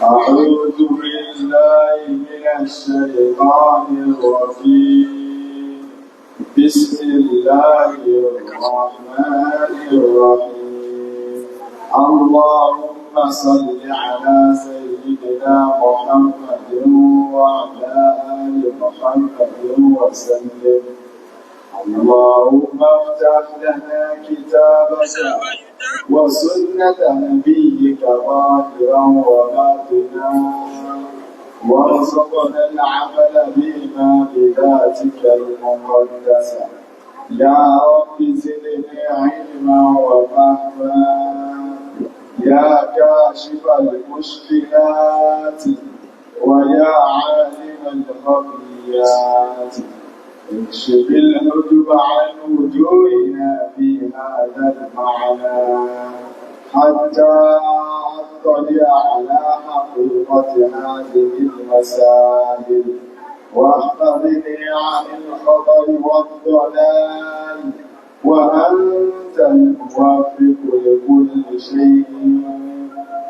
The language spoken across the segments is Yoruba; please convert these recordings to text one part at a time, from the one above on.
أعوذ بالله من الشيطان الرجيم بسم الله الرحمن الرحيم اللهم صل على سيدنا محمد وعلى آل محمد وسلم اللهم افتح لنا كتابك وسنة نبيك ظاهرا وباطنا وارزقنا العمل بما بذاتك المقدسة يا رب زدني علما وفهما يا كاشف المشكلات ويا عالم الخفيات اكشف الحجب عن وجوهنا في هذا المعنى حتى اطلع على حقيقة هذه المسائل واحفظني عن الخطر والضلال وأنت الموفق لكل شيء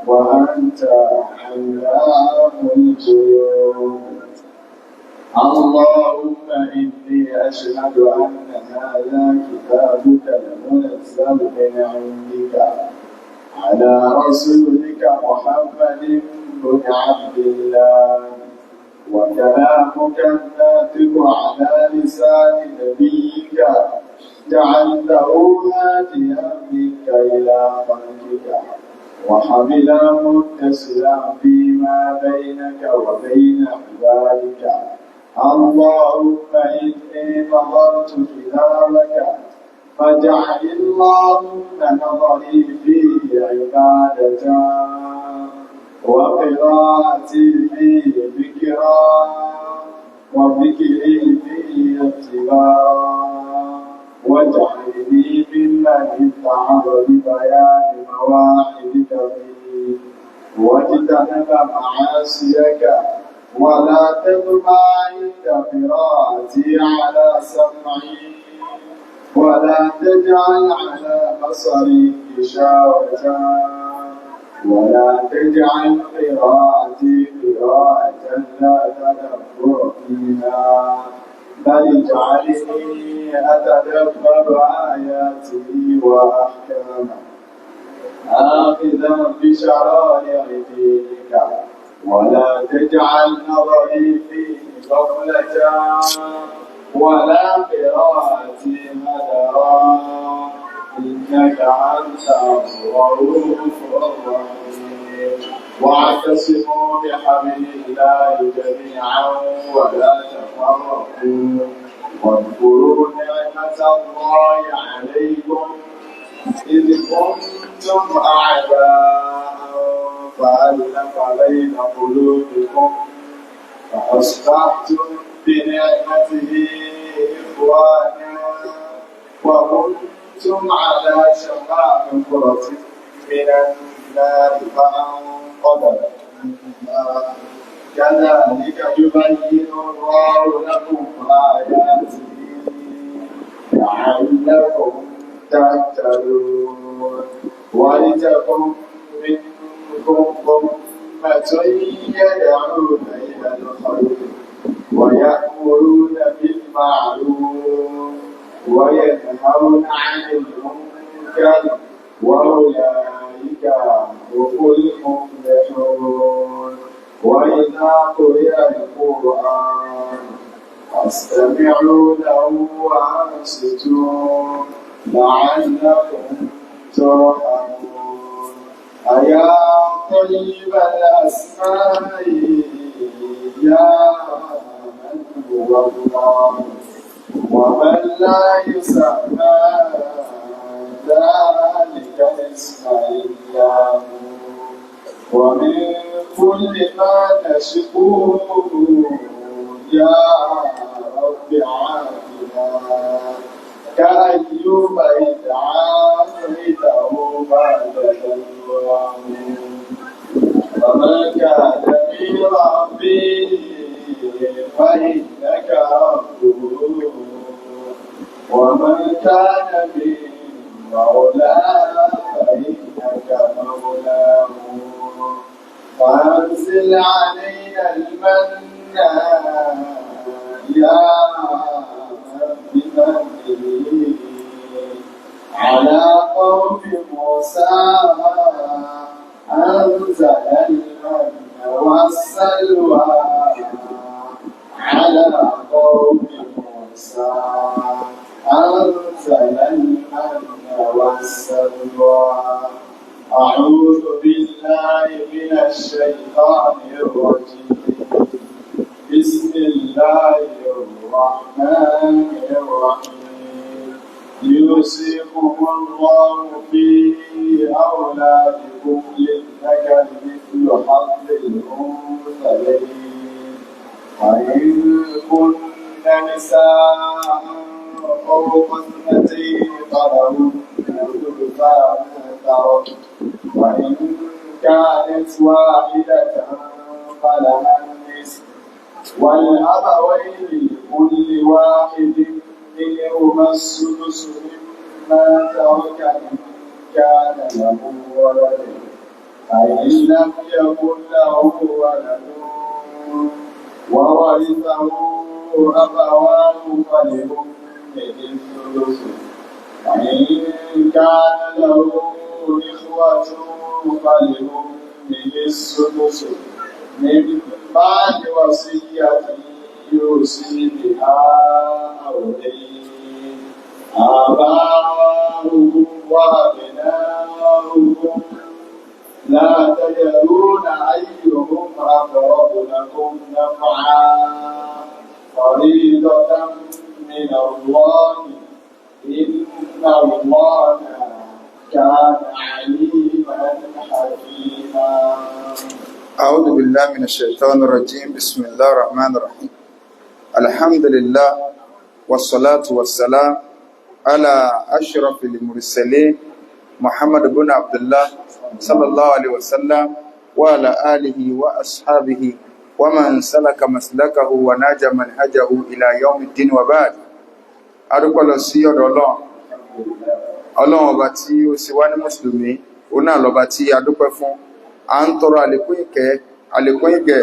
وأنت علام الغيوب اللهم إني أشهد أن هذا كتابك المنزل من عندك على رسولك محمد بن عبد الله وكلامك الناطق على لسان نبيك جعلته هاديا منك إلى خلقك وحبلا متصلا فيما بينك وبين عبادك اللهم إني نظرت كتابك فاجعل اللهم نظري فيه عبادة وقراءتي فيه ذكرا وذكري فيه اتباعا واجعلني ممن اتعظ ببيان مواعظك فيه واجتنب معاصيك ولا تطمع عند قراءتي على سمعي ولا تجعل على بصري غشاوة ولا تجعل قراءتي قراءة لا تدبر فيها بل اجعلني أتدبر آياته وأحكامه آخذا بشرائع دينك ولا تجعل نظري فيه غفلة ولا قراءتي هدرا إنك أنت الرؤوف الرحيم واعتصموا بحبل الله جميعا ولا تفرقوا واذكروا نعمة الله عليكم إذ كنتم أعداء فألف بين قلوبكم فأصبحتم بنعمته إخوانا وكنتم على شفا حفرة من النار فأنقذكم منها كذلك يبين الله لكم آياته لعلكم تهتدون ولتكن منكم أمة يدعون إلى الخير ويأمرون بالمعروف وينهون عن المنكر وأولئك هم المفلحون وإذا قرئ القرآن فاستمعوا له وأنصتوا لعلكم ترحمون أيا طيب الأسماء يا من هو الله ومن لا يسمى ذلك الاسم إلا هو ومن كل ما نشكوه يا رب عافنا كأيوب إذ عافيته بعد ذنوبه وما كان من ربي فإنك ربه ومن كان من مولى فإنك أنزل علينا المن يا بمنه على قوم موسى أنزل المن والسلوى على قوم موسى أنزل المن والسلوى أعوذ بالله من الشيطان الرجيم بسم الله الرحمن الرحيم يوصيكم الله في أولادكم للذكر مثل حظ الأنثيين وإن كن نساء فوق اثنتين فلهن ثلثا ما ترك وإن كانت واحدة فلها النصف والأبوين لكل واحد منهما السدس مما ترك إن كان له ولد فإن لم يكن له ولد وورثه أبواه فلأمه الثلث وإن كان له إخوة فلأمه السدس من بعد وصية يوصي بها أو دين آباؤكم وأبناؤكم لا تدرون أيهم أقرب لكم نفعا فريضة من الله إن الله كان عليما حكيما. أعوذ بالله من الشيطان الرجيم. بسم الله الرحمن الرحيم. الحمد لله والصلاة والسلام على أشرف المرسلين محمد بن عبد الله صلى الله عليه وسلم وعلى آله وأصحابه ومن سلك مسلكه وناج منهجه إلى يوم الدين وبعد. adúpẹ́ lọ sí ọ̀dọ̀ Ọlọ́run ọba tí ó sì wá ní mùsùlùmí, òun náà lọ́ba tí a dúpẹ́ fún. À ń tọrọ àlékún ìkẹ́ àlékún ìgẹ̀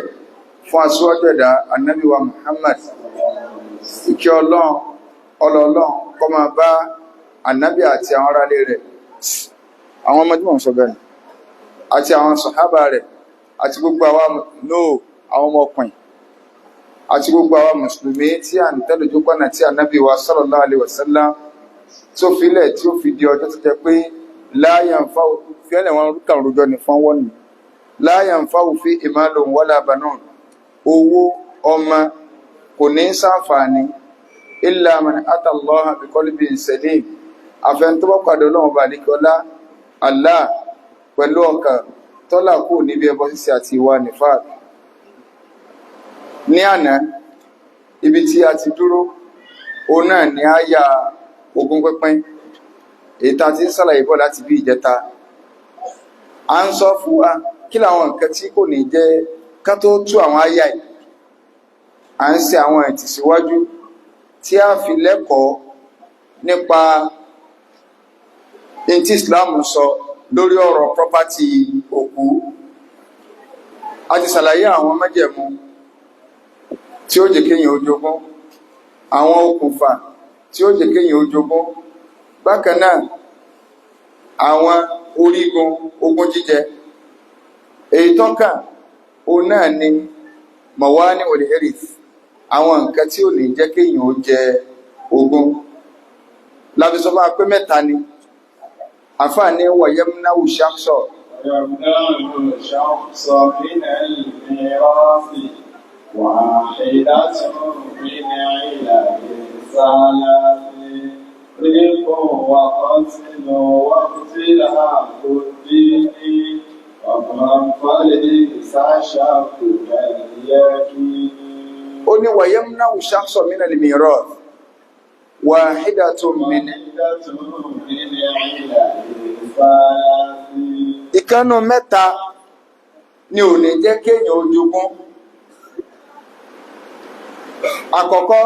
fún aṣíwájú ẹ̀dá Ànábì wa Muhammad. Ìkẹ́ Ọlọ́run kó máa bá Ànábì àti àwọn aráalé rẹ̀, àwọn ọmọdé wọn sọ bẹ́ẹ̀ ni, àti àwọn sàhábà rẹ̀, àti gbogbo àwọn ọmọkùnrin, àti gbogbo àwọn mùsùlùmí tí à ń tẹ̀lé ojú pọ̀nà tí Ànábì wa sallallahu alaihi wasallam tó filẹ̀ tí ó fi di ọjọ́ tó jẹ́ pé la yanfa'u fẹ́lẹ̀ wọn rúkàn rújọ́ ní fún wọn ni la yanfa'u fi malun wala banun, owó ọmọ kò ní ṣàǹfààní illa man ata Allaha bi qalbin salim, àfẹnutọ́bọ̀ pàdé Ọlọ́run bá àdíkọ́lá Allah pẹ̀lú ọkàn tọ́lá kò níbi ẹbọ ṣíṣe àti ìwà nifaq. Ní àná ibi tí a ti dúró òun náà ni àyà ogún pínpín èyí tá ti ń sàlàyé bọ̀ láti bí ìjẹta. À ń sọ fún wa kí làwọn nǹkan tí kò ní jẹ́ ká tó tú àwọn àyà yìí. À ń ṣe àwọn ìtìsíwájú tí a fi lẹ́kọ̀ọ́ nípa tí Islam sọ lórí ọ̀rọ̀ property òkú. A ti sàlàyé àwọn májẹ̀mú tí ó jẹ́ kéèyàn ó jogún, àwọn okùnfà tí ó jẹ́ kéèyàn ó jogún, bákan náà àwọn orígun ogún jíjẹ. Èyí tó kàn òun náà ni mawani al-irth, àwọn nǹkan tí ò ní jẹ́ kéèyàn ó jẹ ogún. Láti sọ máa pé mẹ́ta ni àfáà ní wayamna'u shakhsa من الميراث واحدة من علل ثلاث رق وقتل واختلاف الدين ومن فليس شك كاليقين. ó ní wayamna'u shakhsa min al-mirath wahidatun min ìkànnù mẹ́ta ni ò ní jẹ́ kéèyàn ó jogún. Àkọ́kọ́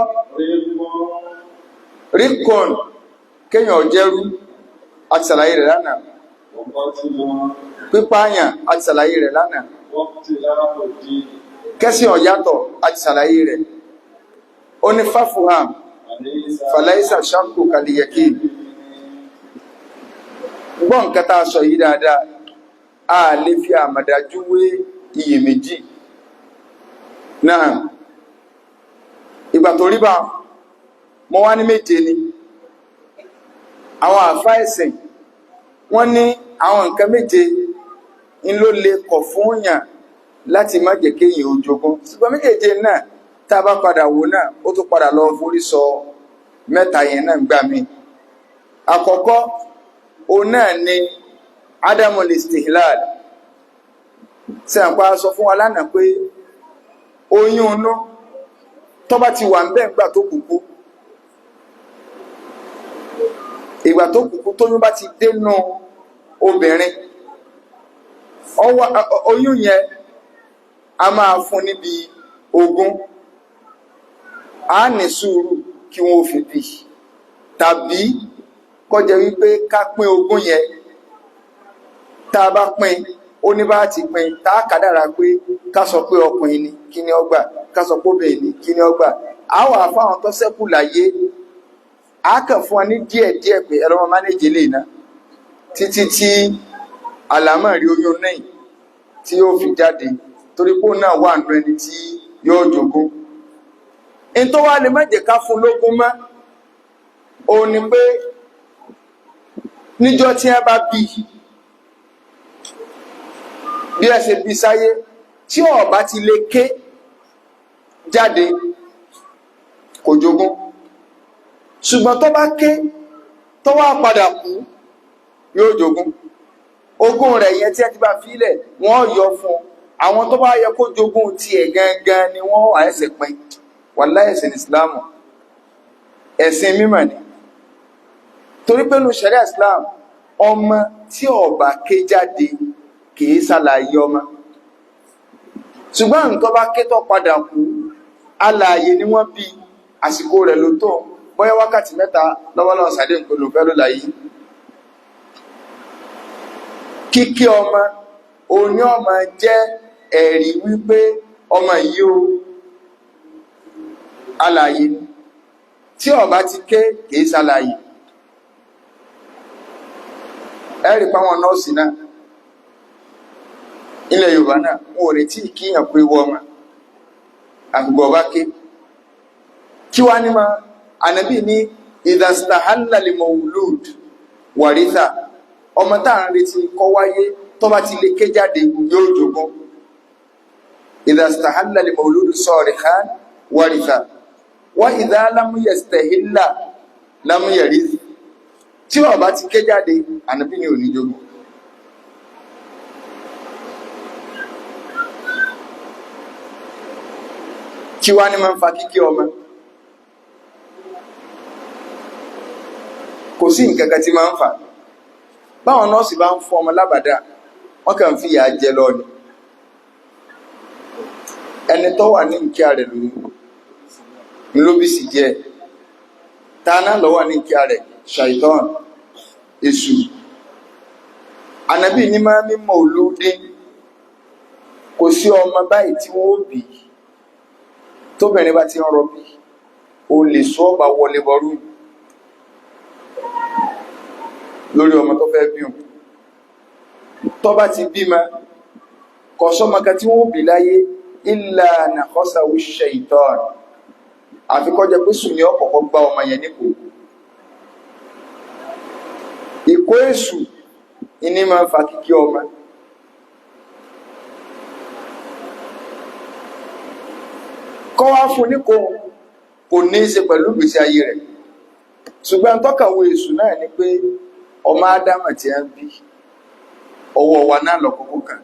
ríkùn, kéèyàn jẹ́rú, àti ṣàlàyé rẹ̀ lánàá. Pípààyàn àti ṣàlàyé rẹ̀ lánàá. واختلاف الدين kẹ́sìn ọ̀yàtọ̀ àti ṣàlàyé rẹ̀ ó ní fáfuham fàlàísà ṣàkó kàlìyẹ̀kì gbọ́ nǹkan tá a sọ yìí dáadáa a lè fi àmàdájú wé iyèméjì náà ìgbà tó rí bá mo wá ní méje ni àwọn àfáà ẹ̀sìn wọ́n ní àwọn nǹkan méje ń ló lè kọ̀ fún yàn láti má jẹ́ kéèyàn ó jogún ṣùgbọ́n méjèèje náà tá a bá padà wò náà ó tún padà lọ forí sọ mẹ́ta yẹn náà gbà mí àkọ́kọ́ òun náà ni adamul istihlal ṣe àpá sọ fún wa lánàá pé oyún inú tó bá ti wà ń bẹ́ẹ̀ gbà tó kúkú ìgbà tó kúkú tóyún bá ti dénú obìnrin oyún yẹn a máa fún níbi ogún a ní sùúrù kí wọ́n fi bí tàbí kọjẹ wípé ká pín ogún yẹn tá a bá pín ó ní bá ti pín tá a kádàrá pé ká sọ pé ọkùnrin ni kí ni ó gbà ká sọ pé obìnrin ni kí ni ó gbà a wà fáwọn tó ṣẹ́kù láyé a kàn fún wa ní díẹ̀díẹ̀ pé ẹ̀rọ máa mánéjì lè ná títí tí àlámọ̀rí oyún náà tí yóò fi jáde torí pé òun náà wà nínú ẹni tí yóò jogún in tó wá lè má jẹ́ ká fún lógún mọ́ òun ni pé níjọ́ tí wọ́n bá bí ẹ ṣe bí sáyé tí ó bá ti lè ké jáde kò jogún ṣùgbọ́n tó bá ké tó wá padà kú yóò jogún ogún rẹ̀ yẹn tí ẹ ti bá fílẹ̀ wọ́n yọ fún àwọn tó bá yẹ kó jogún tiẹ̀ gangan ni wọ́n wà ẹsẹ̀ pín wàláhì ẹ̀sìn Islam ẹ̀sìn mímọ̀ ni torí pé nínú ṣẹ̀ríà Islam ọmọ tí ó bá ké jáde kìí ṣàlàyé ọmọ ṣùgbọ́n nǹkan bá ké tó padà kú alààyè ni wọ́n bí àsìkò rẹ̀ ló tó bóyá wákàtí 3 lọ́wọ́lọ́wọ́ sàdé nǹkan ló fẹ́ ló láyé kíkí ọmọ òní ọmọ jẹ́ ẹ̀rí wípé ọmọ yìí ó alààyè tí ó bá ti ké kìí ṣàlàyé ẹ̀rí páwọn nọ́ọ̀sì náà ilẹ̀ Yorùbá náà wọ́n ò retí kíyàn pé wọ́n ọmọ àgbọ̀ bá ké kí wá ní ma ànábì ní idastahalla limawlud waritha ọmọ táà ń retí kó wáyé tó bá ti lè ké jáde yóò jogún idastahalla limawlud sarikhan waritha wa idha lam yastahilla lam yarith tí ó bá ti ké jáde ànábì ní ò ní jogún kí wá ní máa ń fa kíkí ọmọ kò sí nǹkan kan tí máa ń fà báwọn nọ́ọ̀sì bá ń fún ọmọ lábàdá wọ́n kàn fi ìyà jẹ lọ ni ẹni tó wà ní nkíà rẹ̀ lóbi sì jẹ tánà lọ wà ní nkíà rẹ̀ ṣàìtàn èṣù ànábì ní máa mímọ̀ olóde kò sí ọmọ báyìí tí wọ́n bí tóbìnrin bá ti ń rọbí o lè sọ ọba wọlé bọrú lórí ọmọ tó fẹ́ bí òun tó bá ti bímọ kò sọ́mọka tí wọ́n bí láyé illa nakhasahu shaytan àfikọ́jẹ pé sùn ní ọ̀kọ̀ọ̀kọ́ gbá ọmọ yẹn nípò ìkó èṣù ìní máa ń fa kíkí ọmọ kọ́ wá fún ní kò ní í ṣe pẹ̀lú ìgbésí ayé rẹ̀ ṣùgbọ́n tọ́kàwé èṣù náà ni pé ọmọ ádámà tí a ń bí ọwọ́ wa náà lọ kọ́kọ́ kan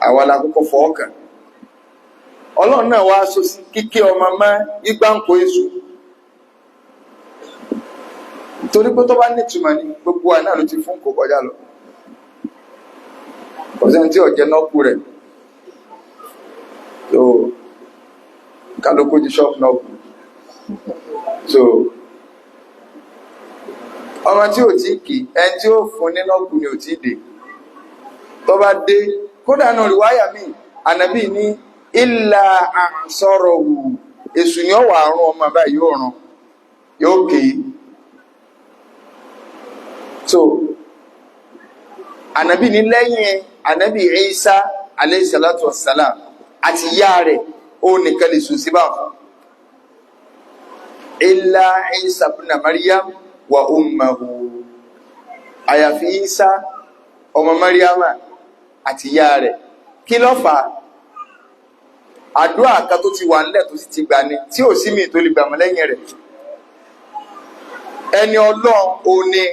àwa la kọ́kọ́ fọwọ́ kàn ọlọ́run náà wá sọ sí kíkí ọmọ mọ́ igbáǹkó èṣù torí pé tó bá nítumọ̀ ní gbogbo wa náà ló ti fún kò kọjá lọ ọ̀sẹ̀ tí ọ̀jẹ̀ náà kú rẹ̀ so kálukú di ṣọ́ọ̀pù náà kú so ọmọ tí ò tí kì ẹni tí ó fún nínú kù ni ò tí dé tó bá dé kódà náà riwaya mi ànábì ní illa ansarahu èṣù ni ó wà àrùn ọmọ báyìí yóò ràn yóò kéé. So ànábì ní lẹ́yìn ànábì Isa alayhi salatu wassalam àti ìyá rẹ̀ ó nìkan lè sùn síbà fún illa Isa ibn Maryam wa ummuhu àyàfi Isa ọmọ Maryama àti ìyá rẹ̀. Kí ló fà á? Àdúrà kan tó ti wà nílẹ̀ tó sì ti gbà ní tí ò sí mi tó lè gbà mọ́ lẹ́yìn rẹ̀. Ẹni Ọlọ́run ò ní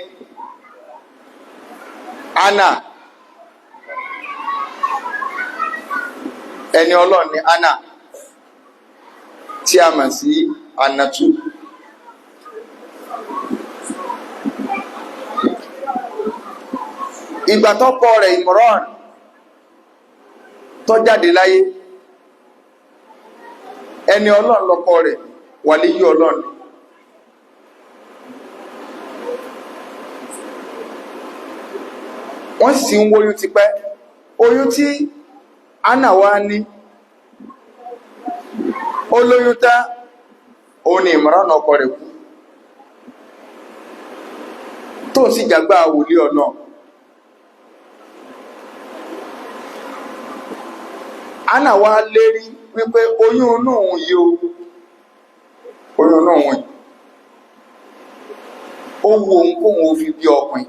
Anna, ẹni Ọlọ́run ní Anna tí a mọ̀ sí Anatu. Ìgbà tọ́kọ rẹ̀ Imran tó jáde láyé, ẹni Ọlọ́run lọ́kọ rẹ̀, wàlíyí Ọlọ́run. Wọ́n sì ń wóyún ti pẹ́. Oyún tí Anna wá ní, ó lóyún tá, òun ni Imran ọkọ rẹ̀ kú. Tó sì jàgbá wòlíì Ọlọ́run. Anna wá lérí wípé oyún inú òun yìí o, oyún inú òun yìí, ó wu òun kóhun ó fi bí ọkùnrin.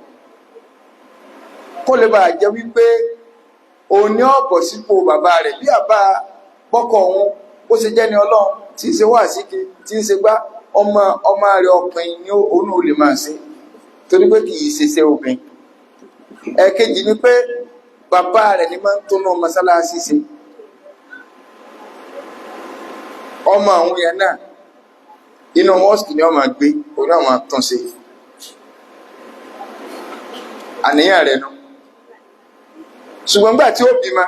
Kó lè bàa jẹ́ wípé òun ní ọ̀pọ̀ sípò bàbá rẹ̀ bí àbá bọ́kọ̀ òun ó ṣe jẹ́ ní Ọlọ́run tí ń ṣe wá síkì tí ń ṣe gbá ọmọ rẹ̀ ọkùnrin ní òun ò lè máa ṣe torí pé kì í ṣe obìnrin. Ẹ̀kejì ni pé bàbá rẹ̀ ní máa ń tó náà mọ́sálásí ṣe. Ọmọ àwọn yẹn náà inú mọ́sìkì ni wọ́n máa gbé orí àwọn tán ṣe. Àníyàn rẹ̀ nù. Ṣùgbọ́n gbà tí ó bímọ,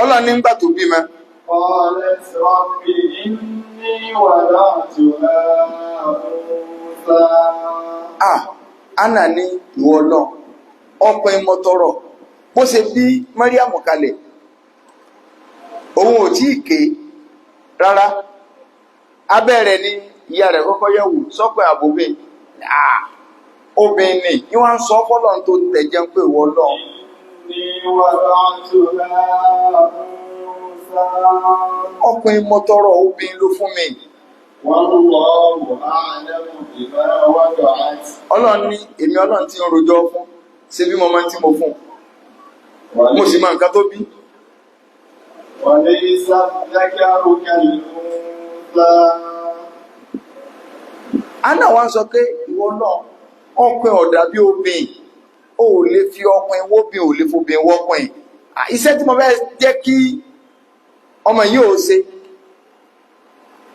Ọlọ́run nígbà tó bímọ, Anna ní ìwọ Ọlọ́run ọkùnrin mọ́tọ́rọ̀ bó ṣe bí Mariam kalẹ̀ òun ò tí ì ké rárá. Abẹ́rẹ̀ ni ìyá rẹ̀ kọ́kọ́ yẹ̀wò sọ́pẹ́ àbòbí obìnrin ni wọ́n ń sọ fọ́lọ́n tó tẹ̀jẹ́ pé ìwọ Ọlọ́run ọkùnrin mọ́tọ́rọ̀ obìnrin ló fún mi. Ọlọ́run ní èmi Ọlọ́run tí ń rojọ́ fún ṣe bí mo máa ń tí mo fún mo sì máa nǹkan tó bí. Anna wá sọ pé ìwọ náà ọkùnrin ọ̀dà bí obìnrin ó lè fi ọkùnrin wóbìn ò lè fobìn wọ́kùnrin. Iṣẹ́ tí mo fẹ́ jẹ́ kí ọmọ yìí ò ṣe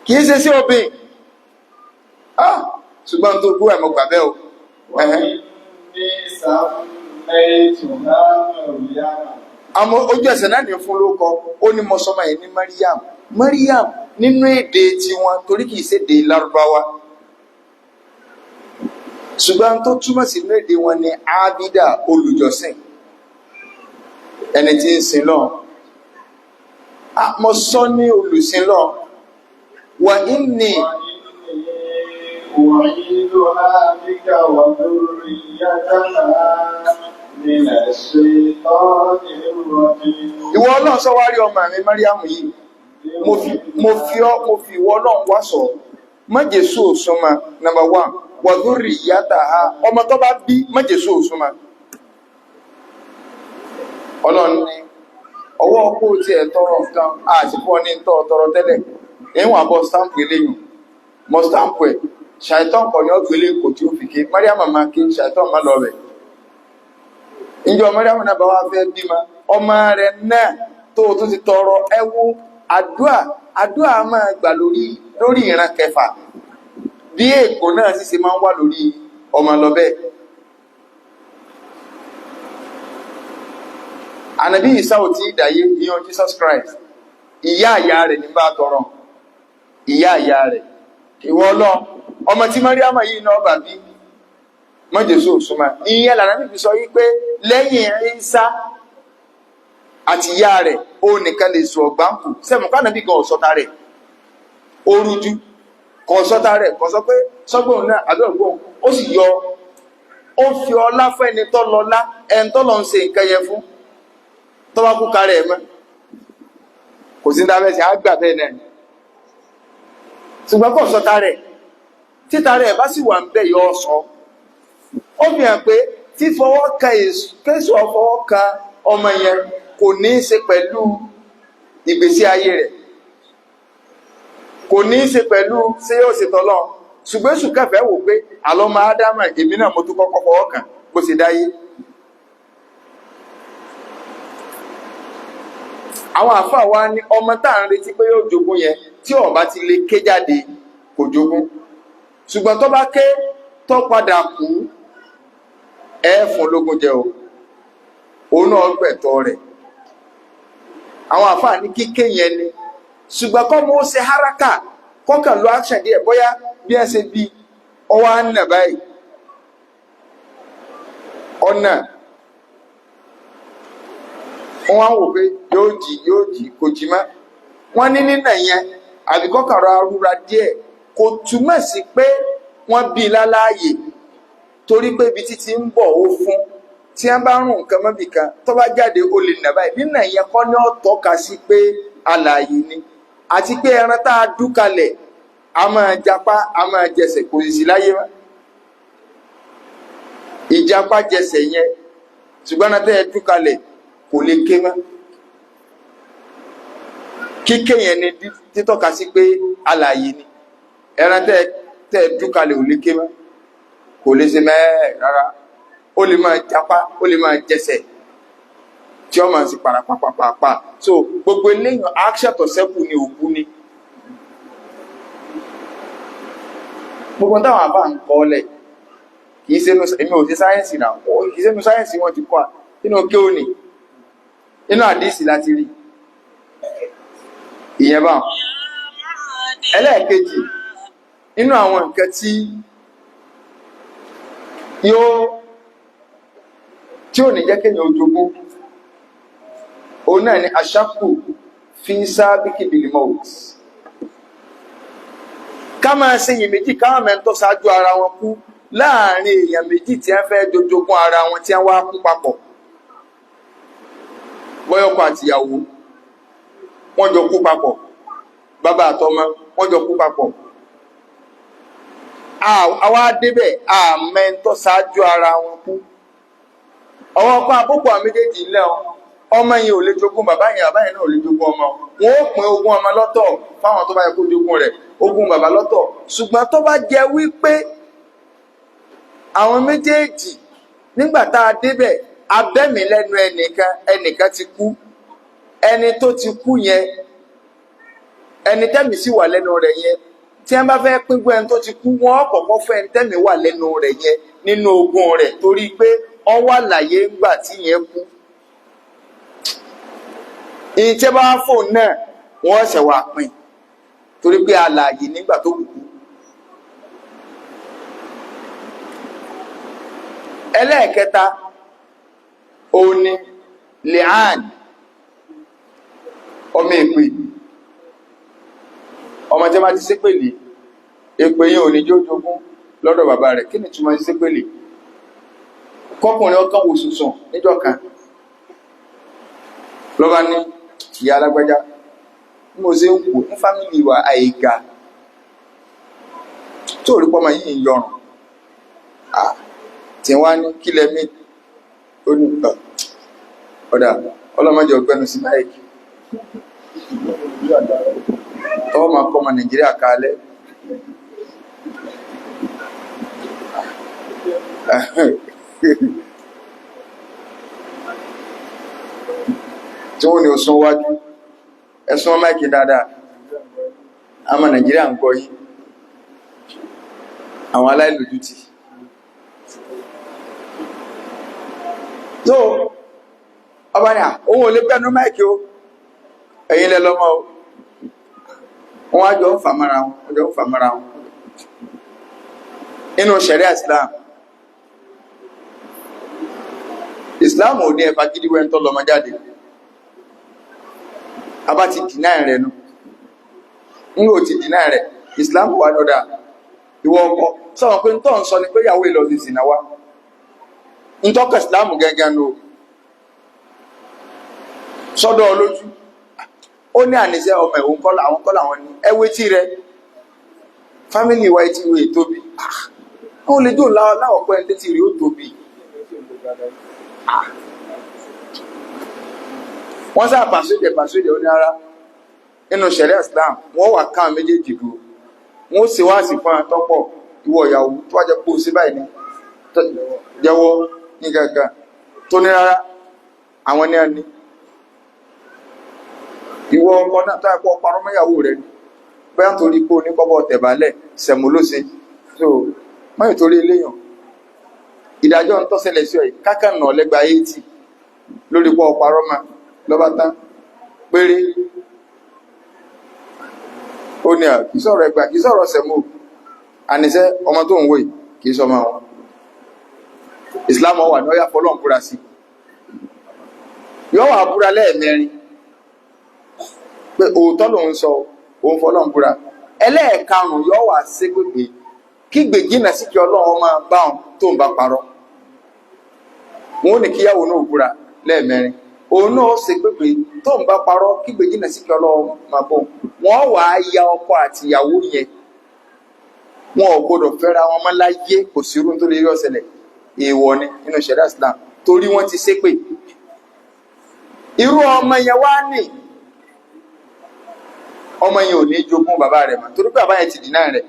kìí ṣe sí obìnrin. Ṣùgbọ́n tó gbọ́ ẹ̀mọ́ gbàbẹ́ o. Àmọ́ ojú ẹsẹ̀ náà ní fún lóko ó ní mo sọmọ yẹn ní Mariam. Mariam nínú èdè tiwọn torí kìí ṣe èdè Lárúbáwá. Ṣùgbọ́n tó túmọ̀ sí inú èdè wọn ni Abida olùjọ́sìn, ẹni tí ń sin lọ. Mo sọ ní olùsìn lọ. Wà inni ìwọ Ọlọ́run sọ wá rí ọmọ mi Mariam yìí, mo fi ìwọ Ọlọ́run wá sọ májèsú òsúnmọ́. Number 1 wàdúrì yàtà ha ọmọ tó bá bí májèsú òsúnmọ́. Ọlọ́run ní ọwọ́ ọkọ̀ tí ẹ̀ tọrọ nǹkan àti fún ọ ní tọrọ tẹ́lẹ̀ ẹ̀wọ̀n àbọ̀ stamp eléyìn mọ́ stamp ẹ̀ ṣàìtàn kọ̀ ní ọgbẹ̀lẹ̀ kò tí ó fi ké Mariam máa ké ṣàìtàn má lọ rẹ̀. Ìjọ Mariam náà bá wá fẹ́ bímọ ọmọ rẹ̀ náà tó tún ti tọrọ ẹwú àdúà máa gbà lórí ìran kẹfà bí èkó náà sì ṣe máa ń wà lórí ọmọ lọ bẹ́ẹ̀. Ànábì Ìsá ò tí ìdáyé ìyàn Jesus Christ ìyá àyà rẹ̀ ní bá tọrọ ìyá àyà rẹ̀ ìwọ Ọlọ́run ọmọ tí Mariam yìí náà bà bí mọ́ Jésù súnmọ́. Ìyẹn lànà níbi sọ yí pé lẹ́yìn Ìsá àti ìyá rẹ̀ ó nìkan lè sọ ọ̀gbáǹkù sẹ́mu ká nàbí gan ọ̀sọ́ta rẹ̀ orújú kọ̀ ọ̀sọ́ta rẹ̀ kọ̀ sọ pé sọ́gbọ̀n náà àbí ọ̀gbọ̀n ó sì yọ ó fi ọlá fún ẹni tó lọ́lá ẹni tó lọ ń ṣe nǹkan yẹn fún tó bá kú kárẹ̀ ẹ̀ mọ́ kò sí dábẹ́sì àgbà bẹ́ẹ̀ náà ṣùgbọ́n kọ̀ ọ̀sọ́ta rẹ̀ títa rẹ̀ bá sì wà ń bẹ̀ yọ ọ̀sọ́ ó fi hàn pé fífọwọ́ ka kéṣù ọ̀fọwọ́ ka ọmọ yẹn kò ní í ṣe pẹ̀lú ìgbésí ayé rẹ̀ kò ní í ṣe pẹ̀lú ṣé yóò ṣe tọ́lọ́ ṣùgbọ́n èṣù kẹfẹ́ wò pé àlọ́ máa dámà èmi náà mo tún kọ́kọ́ fọwọ́ kàn bó ṣe dáyé. àwọn àfáà wa ní ọmọ tá à ń retí pé yóò jogún yẹn tí ó bá ti lè ké jáde kò jogún ṣùgbọ́n tó bá ké tó padà kú ẹ fún lógún jẹ o òun náà gbẹ̀tọ́ rẹ̀. àwọn àfáà ní kíké yẹn ni ṣùgbọ́n kọ́ mọ́ ó ṣe haraka kọ́kàn lọ action díẹ̀ bóyá bí ẹ ṣe bí ọwọ́ á nà báyìí ọ̀nà wọ́n wá wò pé yóò jì kò jì má wọ́n ní nínà yẹn àbí kọ́kàn rọ arúra díẹ̀ kò túmọ̀ sí pé wọ́n bí láláàyè torí pé ibi títí ń bọ̀ ó fún tí wọ́n bá rún nǹkan mọ́bì kan tó bá jáde ó lè nà báyìí nínà yẹn kọ́ ní ọ̀tọ̀ ka sí pé alààyè ni àti pé ẹran tá a dúkalẹ̀ a máa japa a máa jẹsẹ̀ kò sì sí láyé mọ́ ìjapa jẹsẹ̀ yẹn ṣùgbọ́n náà tẹ́ ẹ dúkalẹ̀ kò lè ké mọ́ kíké yẹn ni títọ́ka sí pé alààyè ni ẹran tẹ́ ẹ dúkalẹ̀ ò lè ké mọ́ kò lè ṣe mẹ́ẹ̀ rárá ó lè máa japa ó lè máa jẹsẹ̀ tí ó máa sì parapapapapa so gbogbo eléyìn àṣàtọ̀ sẹ́kù ni òkú ni gbogbo táwọn àbá ń kọ́ lẹ̀ kìí ṣe èmi ò sí sáyẹ́ǹsì náà kìí ṣe sáyẹ́ǹsì wọn ti kọ́ nínú kí ó ní nínú àdísì láti rí ìyẹn bá ẹlẹ́ẹ̀kejì nínú àwọn nǹkan tí ò ní jẹ́ kéèyàn ojogún òun náà ni aṣákù fi sábìkì bilimọ́t ká máa ṣe iyèméjì káwọn mẹ́ntọ́ ṣáájú ara wọn kú láàrin èèyàn méjì tí wọ́n fẹ́ jogún ara wọn tí wọ́n wá kú papọ̀ bọ́yọ̀kọ àtìyàwó wọ́n jọ kú papọ̀ bàbá àtọmọ wọ́n jọ kú papọ̀ àwa débẹ̀ àmẹ́ntọ́ ṣáájú ara wọn kú ọwọ́ ọkọ àbúkù àwọn méjèèjì ilẹ̀ ọmọ yìí ò lè jogún bàbá yìí náà ò lè jogún ọmọ wọn ó pín ogún ọmọ lọ́tọ̀ fáwọn tó bá yẹ kó jogún rẹ̀ ogún bàbá lọ́tọ̀ ṣùgbọ́n tó bá jẹ́ wípé àwọn méjèèjì nígbà tá a débẹ̀ abẹ́mí lẹ́nu ẹnìkan ti kú ẹni tó ti kú yẹn ẹni tẹ́mi sì wà lẹ́nu rẹ̀ yẹn tí wọ́n bá fẹ́ pín gbọ́ ẹni tó ti kú wọ́n kọ́kọ́ fẹ́ ẹni tẹ́mi wà lẹ́nu rẹ̀ yẹn nínú ogún rẹ̀ torí pé ó wà láyé ńgbà tí yẹn kú ìtẹ́ bá fò náà wọ́n ṣẹ̀ wá pín torí pé alààyè nígbà tó kú. ẹlẹ́ẹ̀kẹta òun ni lehan ọmọ èpè ọmọ tí a máa ti ṣépèlé èpè yìí ò ní jójogún lọ́dọ̀ bàbá rẹ̀ kí ni túmọ̀ sí ṣépèlé kọkùnrin ọkàn wò sùsùn níjọ́ kan lọ́ba ní ìyá alágbájá bí mo ṣe ń wò ní fámìlì wa àìga tó rí pọ́mọ yìí ń yọrùn tí wọ́n á ní kílẹ̀ mí ó ní ọ̀dà ọlọ́mọdé ọgbẹ́nu sí báyìí tọ́wọ́ máa kọ́ ọmọ Nàìjíríà kalẹ̀ tí wọ́n ní o sún wájú ẹ̀sùn máìkì dáadáa àmọ́ Nàìjíríà ń gbọ́ yín àwọn aláìlójútì tó ọba ní òun ò lè gbẹ́nu máìkì o ẹ̀yin lẹ lọ́mọ o wọ́n wá jọ ń fàmára wọn inú ṣẹ̀ríà Islam Islam ò ní ẹ̀fà gidi wẹ́ ń tọ́ lọ́mọ jáde abá ti dìná rẹ̀ nù ń ò ti dìná rẹ̀ Islam wà lọ́dà ìwọ ọkọ sọ̀rọ̀ pé ń tọ́ ń sọ ni pé ìyàwó ìlọ ti sìnà wá ń tọ́ka Islam gẹ́gẹ́ nù sọ́dọ̀ olójú ó ní àníṣe ọmọ ẹ̀wọ̀n kọ́lá àwọn kọ́lá wọn ni ẹwé tí rẹ fámílì wa ti wé tóbi àwọn olè jò láwọ̀ pẹ́ ẹni tí rí ó tóbi wọ́n sá pàṣẹ́jẹ̀ ó ní ara nínú ṣẹ̀ríà Islam wọ́n wà káà méjèèjì dúró wọ́n sì wá sí fún àtọ́pọ̀ ìwọ ìyàwó tó wájẹ́ pò sí báyìí ní jẹ́wọ́ ní gẹ́gẹ́ tó ní rárá àwọn ní ẹni ìwọ ọkọ náà tó ẹ̀kọ́ parọ́ mẹ́yàwó rẹ̀ bẹ́ẹ̀ nítorí pé oníkọ́bọ̀ tẹ̀bálẹ̀ sẹ̀mú ló ṣe so mọ́ ìtorí eléyàn ìdájọ́ ń tọ́sẹ̀lẹ̀ sí ọ̀yí kákànnà lẹ́gbàá 80 lórí pọ̀ parọ́ ma lọ́bá tán péré ó ní à kìí sọ̀rọ̀ ẹgbà kìí sọ̀rọ̀ sẹ̀mú àníṣẹ́ ọmọ tó ń wòye kìí sọmọ wọn Islam wà ní ọyá fọlọ́n búra sí yọ́ wà búra lẹ́ẹ̀mẹ́rin pé òótọ́ lòun sọ òun fọlọ́n búra ẹlẹ́ẹ̀karùn yọ́ wà sí pépé kí gbèjìnà sí kí Ọlọ́run máa bá òun tó ń bá parọ́ wọn ò ní kíyàwó náà búra lẹ́ẹ̀mẹ́rin òun náà ṣe pépé tó ń bá parọ́ kí gbèjìnà sí kí Ọlọ́run máa bọ̀ wọ́n wà á ya ọkọ àti ìyàwó yẹn wọn ò gbọdọ̀ fẹ́ra wọn mọ́ láyé kò sí irú tó lè rí ọ̀sẹ̀lẹ̀ èèwọ̀ ni nínú ṣẹ̀ríà Islam torí wọ́n ti ṣépè irú ọmọ yẹn wá ní ọmọ yẹn ò ní jogún bàbá rẹ̀ mọ́ torí pé bàbá yẹn ti dìná rẹ̀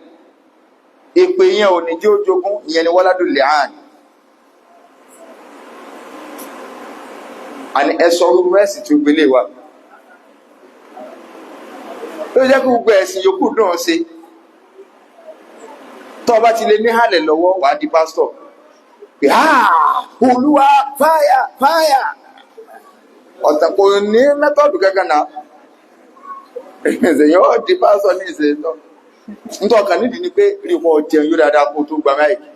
èpè yẹn ò ní jẹ́ ó jogún ìyẹn ni wọ́ládùn lẹ́hàn àni ẹ̀sọ́ orú mẹ́sì tí ó gbélé wa ló jẹ́ kí gbogbo ẹ̀sìn yòókù dùn ṣe tó bá ti lè ní hàlẹ̀ lọ́wọ́ wà á di pásítọ̀ pé Olúwa fáyà fáyà ọ̀tàn kò ní mẹ́tọ́dù kankan náà èèyàn ó di pásítọ̀ ní ìṣètò nítorí ọkàn nídìí ni pé rí ọmọ jẹun yóò dáadáa kó tó gba máìkì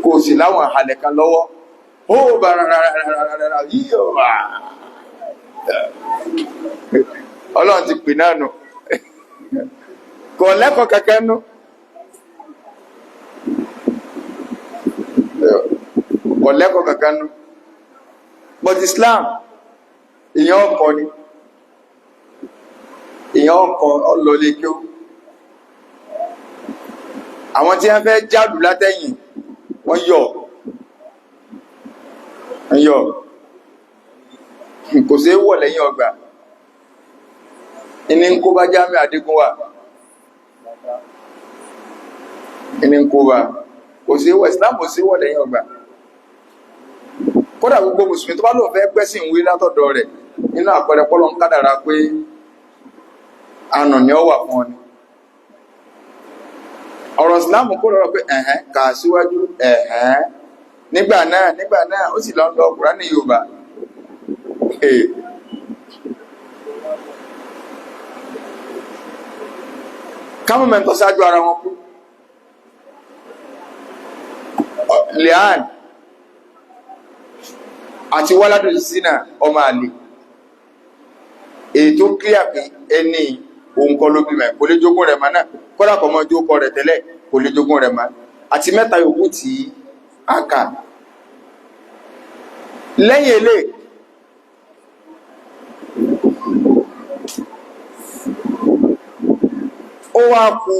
kò sì láwọn àhàlẹ̀ kan lọ́wọ́ ó bàrà yíyọ Ọlọ́run ti pè náà nù kò lẹ́kọ̀ọ́ kankan nù kò lẹ́kọ̀ọ́ kankan nù but Islam èèyàn ọkọ̀ ni èèyàn ọkọ̀ ọlọ́lé kí ó àwọn tí wọ́n fẹ́ jádù látẹ̀yìn wọ́n yọ̀ kò sí wọ̀ lẹ́yìn ọgbà ìní ń kó bá jámẹ́ àdígún wà ìní ń kó bá kò sí wọ̀ Islam kò sí wọ̀ lẹ́yìn ọgbà kódà gbogbo mùsùlùmí tó bá lò fẹ́ gbẹ́sìn wí látọ̀dọ̀ rẹ̀ nínú àpẹẹrẹ pọ́lọ̀ ń kádàrá pé ànà ni ó wà fún ọ ni ọ̀rọ̀ Islam kó lọ́rọ̀ pé kà síwájú nígbà náà ó sì lọ Kùránì Yorùbá kámọ́ mẹ́ntọ́ sáájú ara wọn kú lehan àti wáládùn sínà ọmọ àlè èyí tó kíyà pé ẹni òun kọ́ ló bímọ kò lè jogún rẹ̀ máa náà kọ́dà kọ́ mọ́ jókọ́ rẹ̀ tẹ́lẹ̀ kò lè jogún rẹ̀ máa àti mẹ́ta yòókù tí a kà lẹ́yìn ilé ó wá kú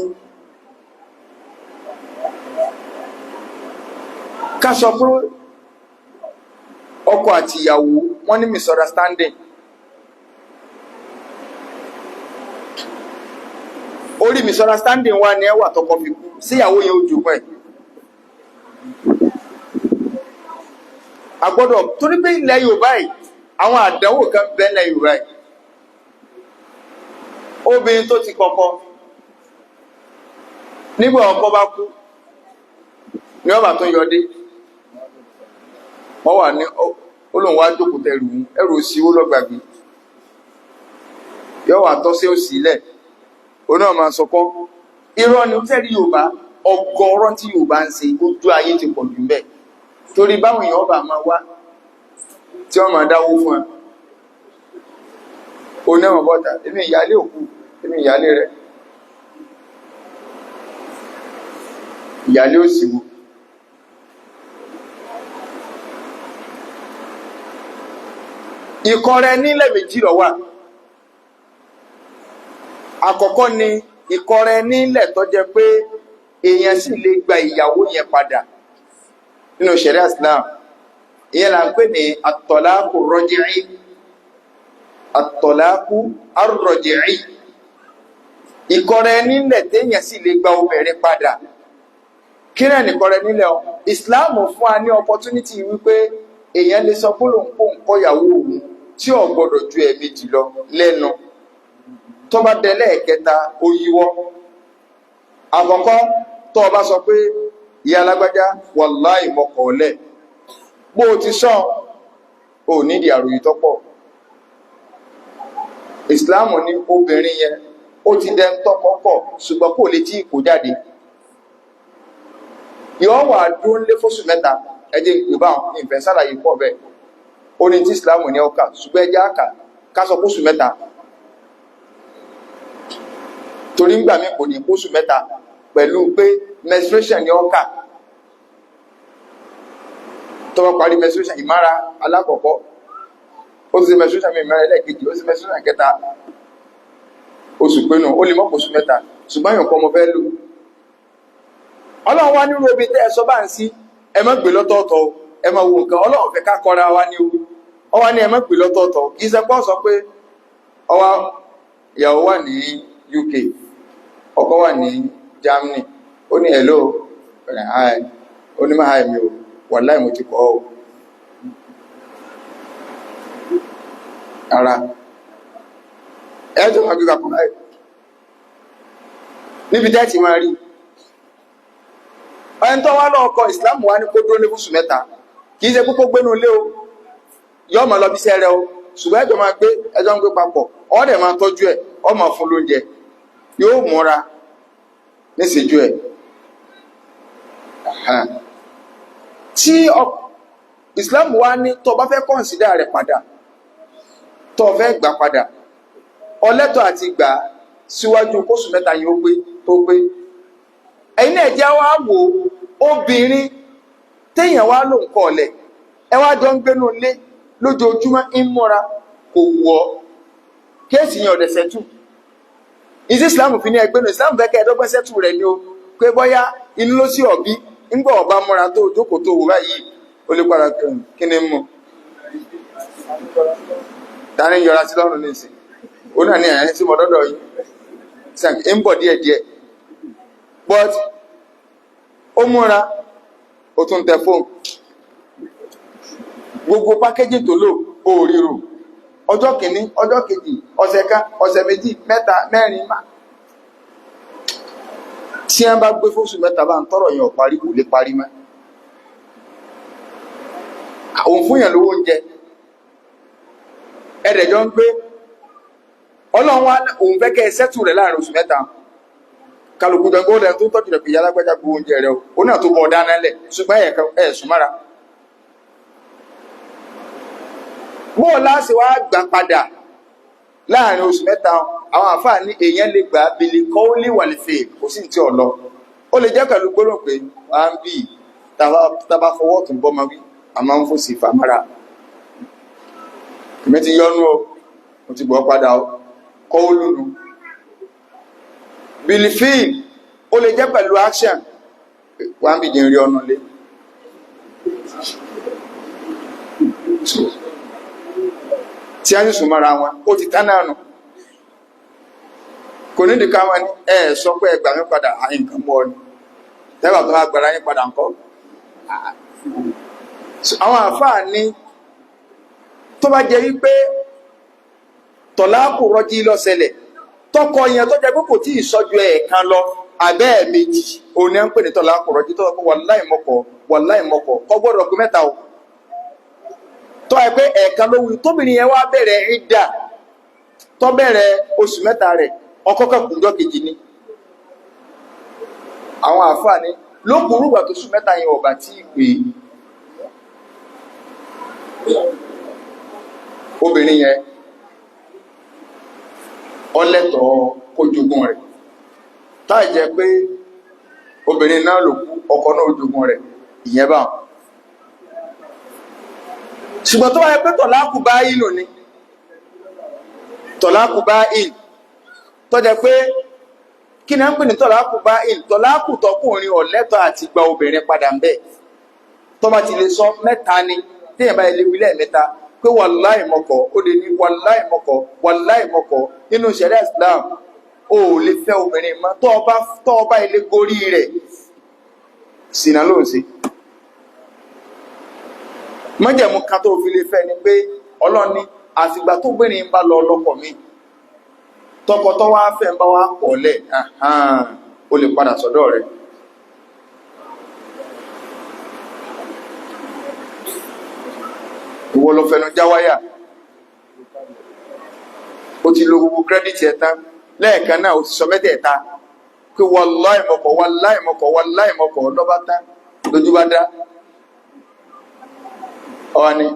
ká sọ pé ọkọ àti ìyàwó wọ́n ní misunderstanding orí misunderstanding wà ní ẹwà tọkọ fi kú síyàwó yẹn ó jogún ẹ̀ agbọ́dọ̀ torí pé ilẹ̀ Yorùbá yìí àwọn àdánwò kan bẹ ilẹ̀ Yorùbá yìí obìnrin tó ti kọ́kọ́ nígbà ọkọ bá kú ní ọba tó yọdé wọ́n wà ní olóhùn wá jókòó tẹrù ẹrù sí ó lọ́gbàgbé yọ́ wà tọ́ sí òsì ilẹ̀ oní ọmọ sọkọ́ irọ́ ni ó tẹ́rí Yorùbá ọgọ́rọ́ tí Yorùbá ń ṣe ojú ayé ti pọ̀ jù bẹ́ẹ̀ torí báwọn èèyàn bá máa wá tí wọ́n máa dáwó fún ẹ oníwọ̀n bọ́ta èmi ìyálé òkú èmi ìyálé rẹ̀ ìyálé òsìwò ìkọrẹ nílẹ̀ méjì ló wà. Àkọ́kọ́ ni ìkọrẹ nílẹ̀ tó jẹ́ pé èèyàn sì lè gba ìyàwó yẹn padà nínú ṣẹ̀ríà Islam. Ìyẹn là ń pè ní at-talaqu ar-raj'i, at-talaqu ar-raj'i. Ìkọrẹ nílẹ̀ téèyàn sì lè gba obìnrin padà. Kí náà ní ìkọrẹ nílẹ̀ o? Islam fún wa ní opportunity wípé èèyàn lè sọ pé òun kò ń kọ ìyàwó òun tí ò gbọdọ̀ ju ẹ̀ẹ̀mejì lọ lẹ́nu. Tó bá délé ẹ̀kẹta ó yíwọ́. Àkọ́kọ́ tó bá sọ pé ìyá alágbájá wàláì mọ́kànlẹ̀ bó o ti sọ ò nídìí àròyé tọ́pọ̀. Ìsìláàmù ní obìnrin yẹn ó ti dẹ́ tọ́kọ́kọ́ ṣùgbọ́n kò lè tí kò jáde. Yọ́ wà dúró lé fóṣù mẹ́ta ẹjẹ́ ìpè báwọn ìfẹ́ sálàyé pọ̀ bẹ́ẹ̀. Ó ní tí Ìsìláàmù ní ọkà ṣùgbọ́n ẹjẹ́ àkà ká sọ fóṣù mẹ́ta. Torí ń gbà mí kò ní fóṣù mẹ́ta pẹ̀lú pé menstruation ní ọkà. Tó bá parí menstruation ìmára alákọ̀ọ́kọ́ ó ti ṣe menstruation mi ìmára ẹlẹ́ẹ̀kejì ó ti menstruation kẹta oṣù pinnu ó lè mọ́ oṣù mẹ́ta ṣùgbọ́n yàn kọ́ ọmọ fẹ́ lò. Ọlọ́run wá nírú obi tẹ́ ẹ sọ bá ń sí ẹ má gbé lọ́tọ̀ọ̀tọ̀ ẹ má wo nǹkan Ọlọ́run fẹ́ ká kọ́ra wa ní o ọ wá ní ẹ má gbé lọ́tọ̀ọ̀tọ̀ kì í ṣe pọ́ sọ pé ọwá ìyàwó wà ní UK ọkọ wà ní Germany ó ní hello hi ó ní má hi mi o wàláì mo ti kọ́ ọ ara ẹjọ́ máa gbígbà kọ́ láì níbi tẹ́ẹ̀tì máa rí ẹni tó wá lọ́ọ̀kọ́ ìsìláàmù wá ní kó dúró ní fúsù mẹ́ta kì í ṣe púpọ̀ gbénú ilé o yọ́ mọ̀ lọ bí iṣẹ́ rẹ o ṣùgbọ́n ẹjọ́ ń gbé papọ̀ ọ́ dẹ̀ máa tọ́jú ẹ̀ ọ́ máa fún lóúnjẹ yóò múra níṣẹ́jú ẹ̀ tí ìsìláàmù wá ní tó bá fẹ́ kọ́ǹsídà rẹ̀ padà tó fẹ́ gbà padà ọlẹ́tọ̀ àti gbà síwájú kóṣù mẹ́ta yìí ó pé tó pé ẹ̀yin náà jẹ́ wá wò obìnrin téèyàn wá ló ń kọ́ ọ̀lẹ̀ ẹ wá jọ ń gbénú ilé lójoojúmọ́ ń múra kò wọ́ kéèsì yẹn ọ̀dẹ̀ sẹ́tù ìsí Islam fi ní ẹgbẹ́ náà Islam fẹ́ kẹ́ ẹ̀dọ́gbẹ́ sẹ́tù rẹ̀ ni o pé bọ́yá inú ló sí ọ̀bí ńgbọ̀ ọ̀bá múra tó jókòó tó wù báyìí ó lè padà kí ni mú dání yọra sí lọ́rùn nísìn ó náà ní ẹ̀yìn sí mọ́dọ́dọ̀ yìí ń bọ̀ díẹ̀díẹ̀ but ó múra ó tún tẹ fóònù gbogbo pákéjì tó lò ó ríro ọjọ́ kìíní ọjọ́ kejì ọ̀sẹ̀ kan ọ̀sẹ̀ méjì mẹ́ta mẹ́rin má tí wọ́n bá gbé fóṣù mẹ́ta bá ń tọrọ yẹn ò parí kò lè parí mọ́ òun fún yẹn lówó oúnjẹ ẹ̀ẹ́dẹ̀jọ́ ń gbé Ọlọ́run wá òun fẹ́ kẹ́ ẹ sẹ́tù rẹ̀ láàrin oṣù mẹ́ta kálukú gbẹ̀ngbó lẹ́nu tó tọ́jú rẹ̀ pé yálà gbẹ́jà gbó oúnjẹ rẹ̀ ó náà tó bọ̀ dáná lẹ̀ ṣùgbọ́n ẹ̀ súnmọ́ra bóò láti wá gbà padà láàrin oṣù mẹ́ta àwọn àfáà ní èèyàn lè gbà bèlè kọ́ ó lè wà lè fè kò sí tí ọ̀lọ́ ó lè jẹ́ pẹ̀lú gbólóhùn pé wà ń bí tàbá fọwọ́ tún bọ́ ma wí àmọ́ ń fòsì fàmára ìmí ti yọnu o mo ti gbọ́ padà o kọ́ ó lùlù bèlè fíìl ó lè jẹ́ pẹ̀lú action wà ń bí jẹ́ rí ọ̀nà lé tí a ń sùn mọ́ra wọn ó ti tán náà nù kò ní dìka wọn ní sọ pé ẹgbà mi padà nǹkan mọ́ ọ ni tẹ́gbà tó wá gbára yín padà ńkọ́ àwọn àfáà ní tó bá jẹ́ wípé tọ̀láàkù rọ́jí lọ́sẹlẹ̀ tọkọ yẹn tó jẹ́ pé kò tí ì sọ́jú ẹ̀ẹ̀kan lọ abẹ́ méjì òun ni à ń pè ní tọ̀láàkù rọ́jí tó sọ pé wàláì mọ́kọ̀ kọ́ gbọ́dọ̀ pé mẹ́ta o tó ẹ pé ẹ̀ẹ̀kan ló wí tóbìnrin yẹn wá bẹ̀rẹ̀ ìdà tó bẹ̀rẹ̀ oṣù mẹ́ta rẹ̀ ọkọ́kọ́ kùnjọ́ kejì ni àwọn àfáà ní lókùnrùgbà tó oṣù mẹ́ta yẹn ọ̀bà tí ì pè obìnrin yẹn ó lẹ́tọ̀ọ́ kó jogún rẹ̀ táì jẹ́ pé obìnrin náà ló kú ọkọ náà jogún rẹ̀ ìyẹn bá wọn. ṣùgbọ́n tó wáyé pé tọ̀láàkù bá ìlú ni tọ̀láàkù bá ìlú tó jẹ́ pé kí ni a ń pè ní tọ̀láàkù bá ìlú tọ̀láàkù tọkùnrin ò lẹ́tọ̀ọ́ àti gba obìnrin padà ń bẹ̀ tó bá ti lè sọ mẹ́ta ni téèyàn bá lè wí lẹ́ẹ̀mẹ́ta pé wàláì mọ́kọ̀ ó lè ní wàláì mọ́kọ̀ nínú ṣẹ̀ríà Islam ó lè fẹ́ obìnrin mọ́ tó ọba ilé gorí rẹ̀ sínà ló ń ṣe. májẹ̀mú kan tó fi lè fẹ́ ni pé ọlọ́ni àfìgbà tó gbẹ̀rin bá lọ ọlọ́kọ̀ mi tọkọ tó wá fẹ́ ń bá wá pọ̀ lẹ̀ ó lè padà sọ́dọ̀ rẹ̀. ìwọ lọ fẹnu já wáyà ó ti lo gbogbo kírẹ́dìtì ẹ̀ tán lẹ́ẹ̀kan náà ó ti sọ mẹ́tẹ̀ẹ̀ta pé wàláì mọ́kọ̀ lọ́ba tán lójú bá dá ọwọ́ ni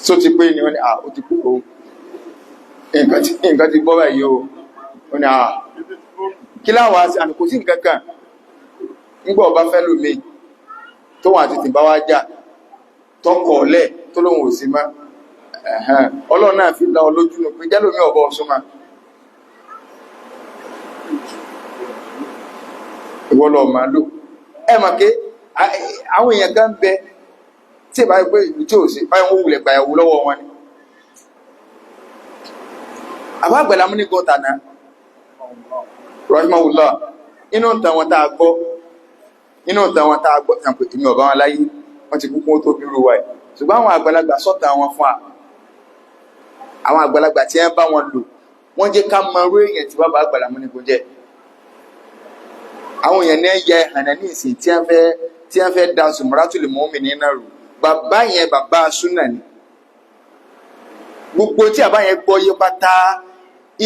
tó ti pé ni wọ́n ni ó ti pé o nǹkan ti bọ́ báyìí o wọ́n ni kí láwọn àti kò sí nǹkan kan nígbà ọba fẹ́ lómi tó wọ́n àti tìǹbá wá jà tọkọ̀ ọ̀lẹ́ tó lóhun ò sí má ọlọ́run náà fi dá ọ lójú nù pé jẹ́lómi ọ̀bọ ọ̀ṣúnmá ìwọ́lọ̀ máa lò ẹ mà ké àwọn èèyàn kan bẹ tí ìbá pé ìlú tí ò sí báyìí wọ́n wulẹ̀ gbà ẹ̀wù lọ́wọ́ wọn ni àbá àgbẹ̀lá mú ní gọ́ta náà rahimahullah inú ìtàn wọn tá a gbọ́ tàn pé èmi ọ̀bá wọn láyé wọ́n ti kúkú tó bí ruwa ẹ̀ ṣùgbọ́n àwọn àgbàlagbà sọ́tà wọn fún àwọn àgbàlagbà tí wọ́n bá wọn lò wọ́n jẹ́ ká mọ orú èèyàn tí bàbá àgbàlá mú ní kó jẹ́ àwọn èèyàn náà yẹ ẹ̀hànà ní ìsìn tí wọ́n fẹ́ da Zumratul Mu'minin náà rù bàbá yẹn bàbá súnà ni gbogbo tí bàbá yẹn gbọ́ yé pátá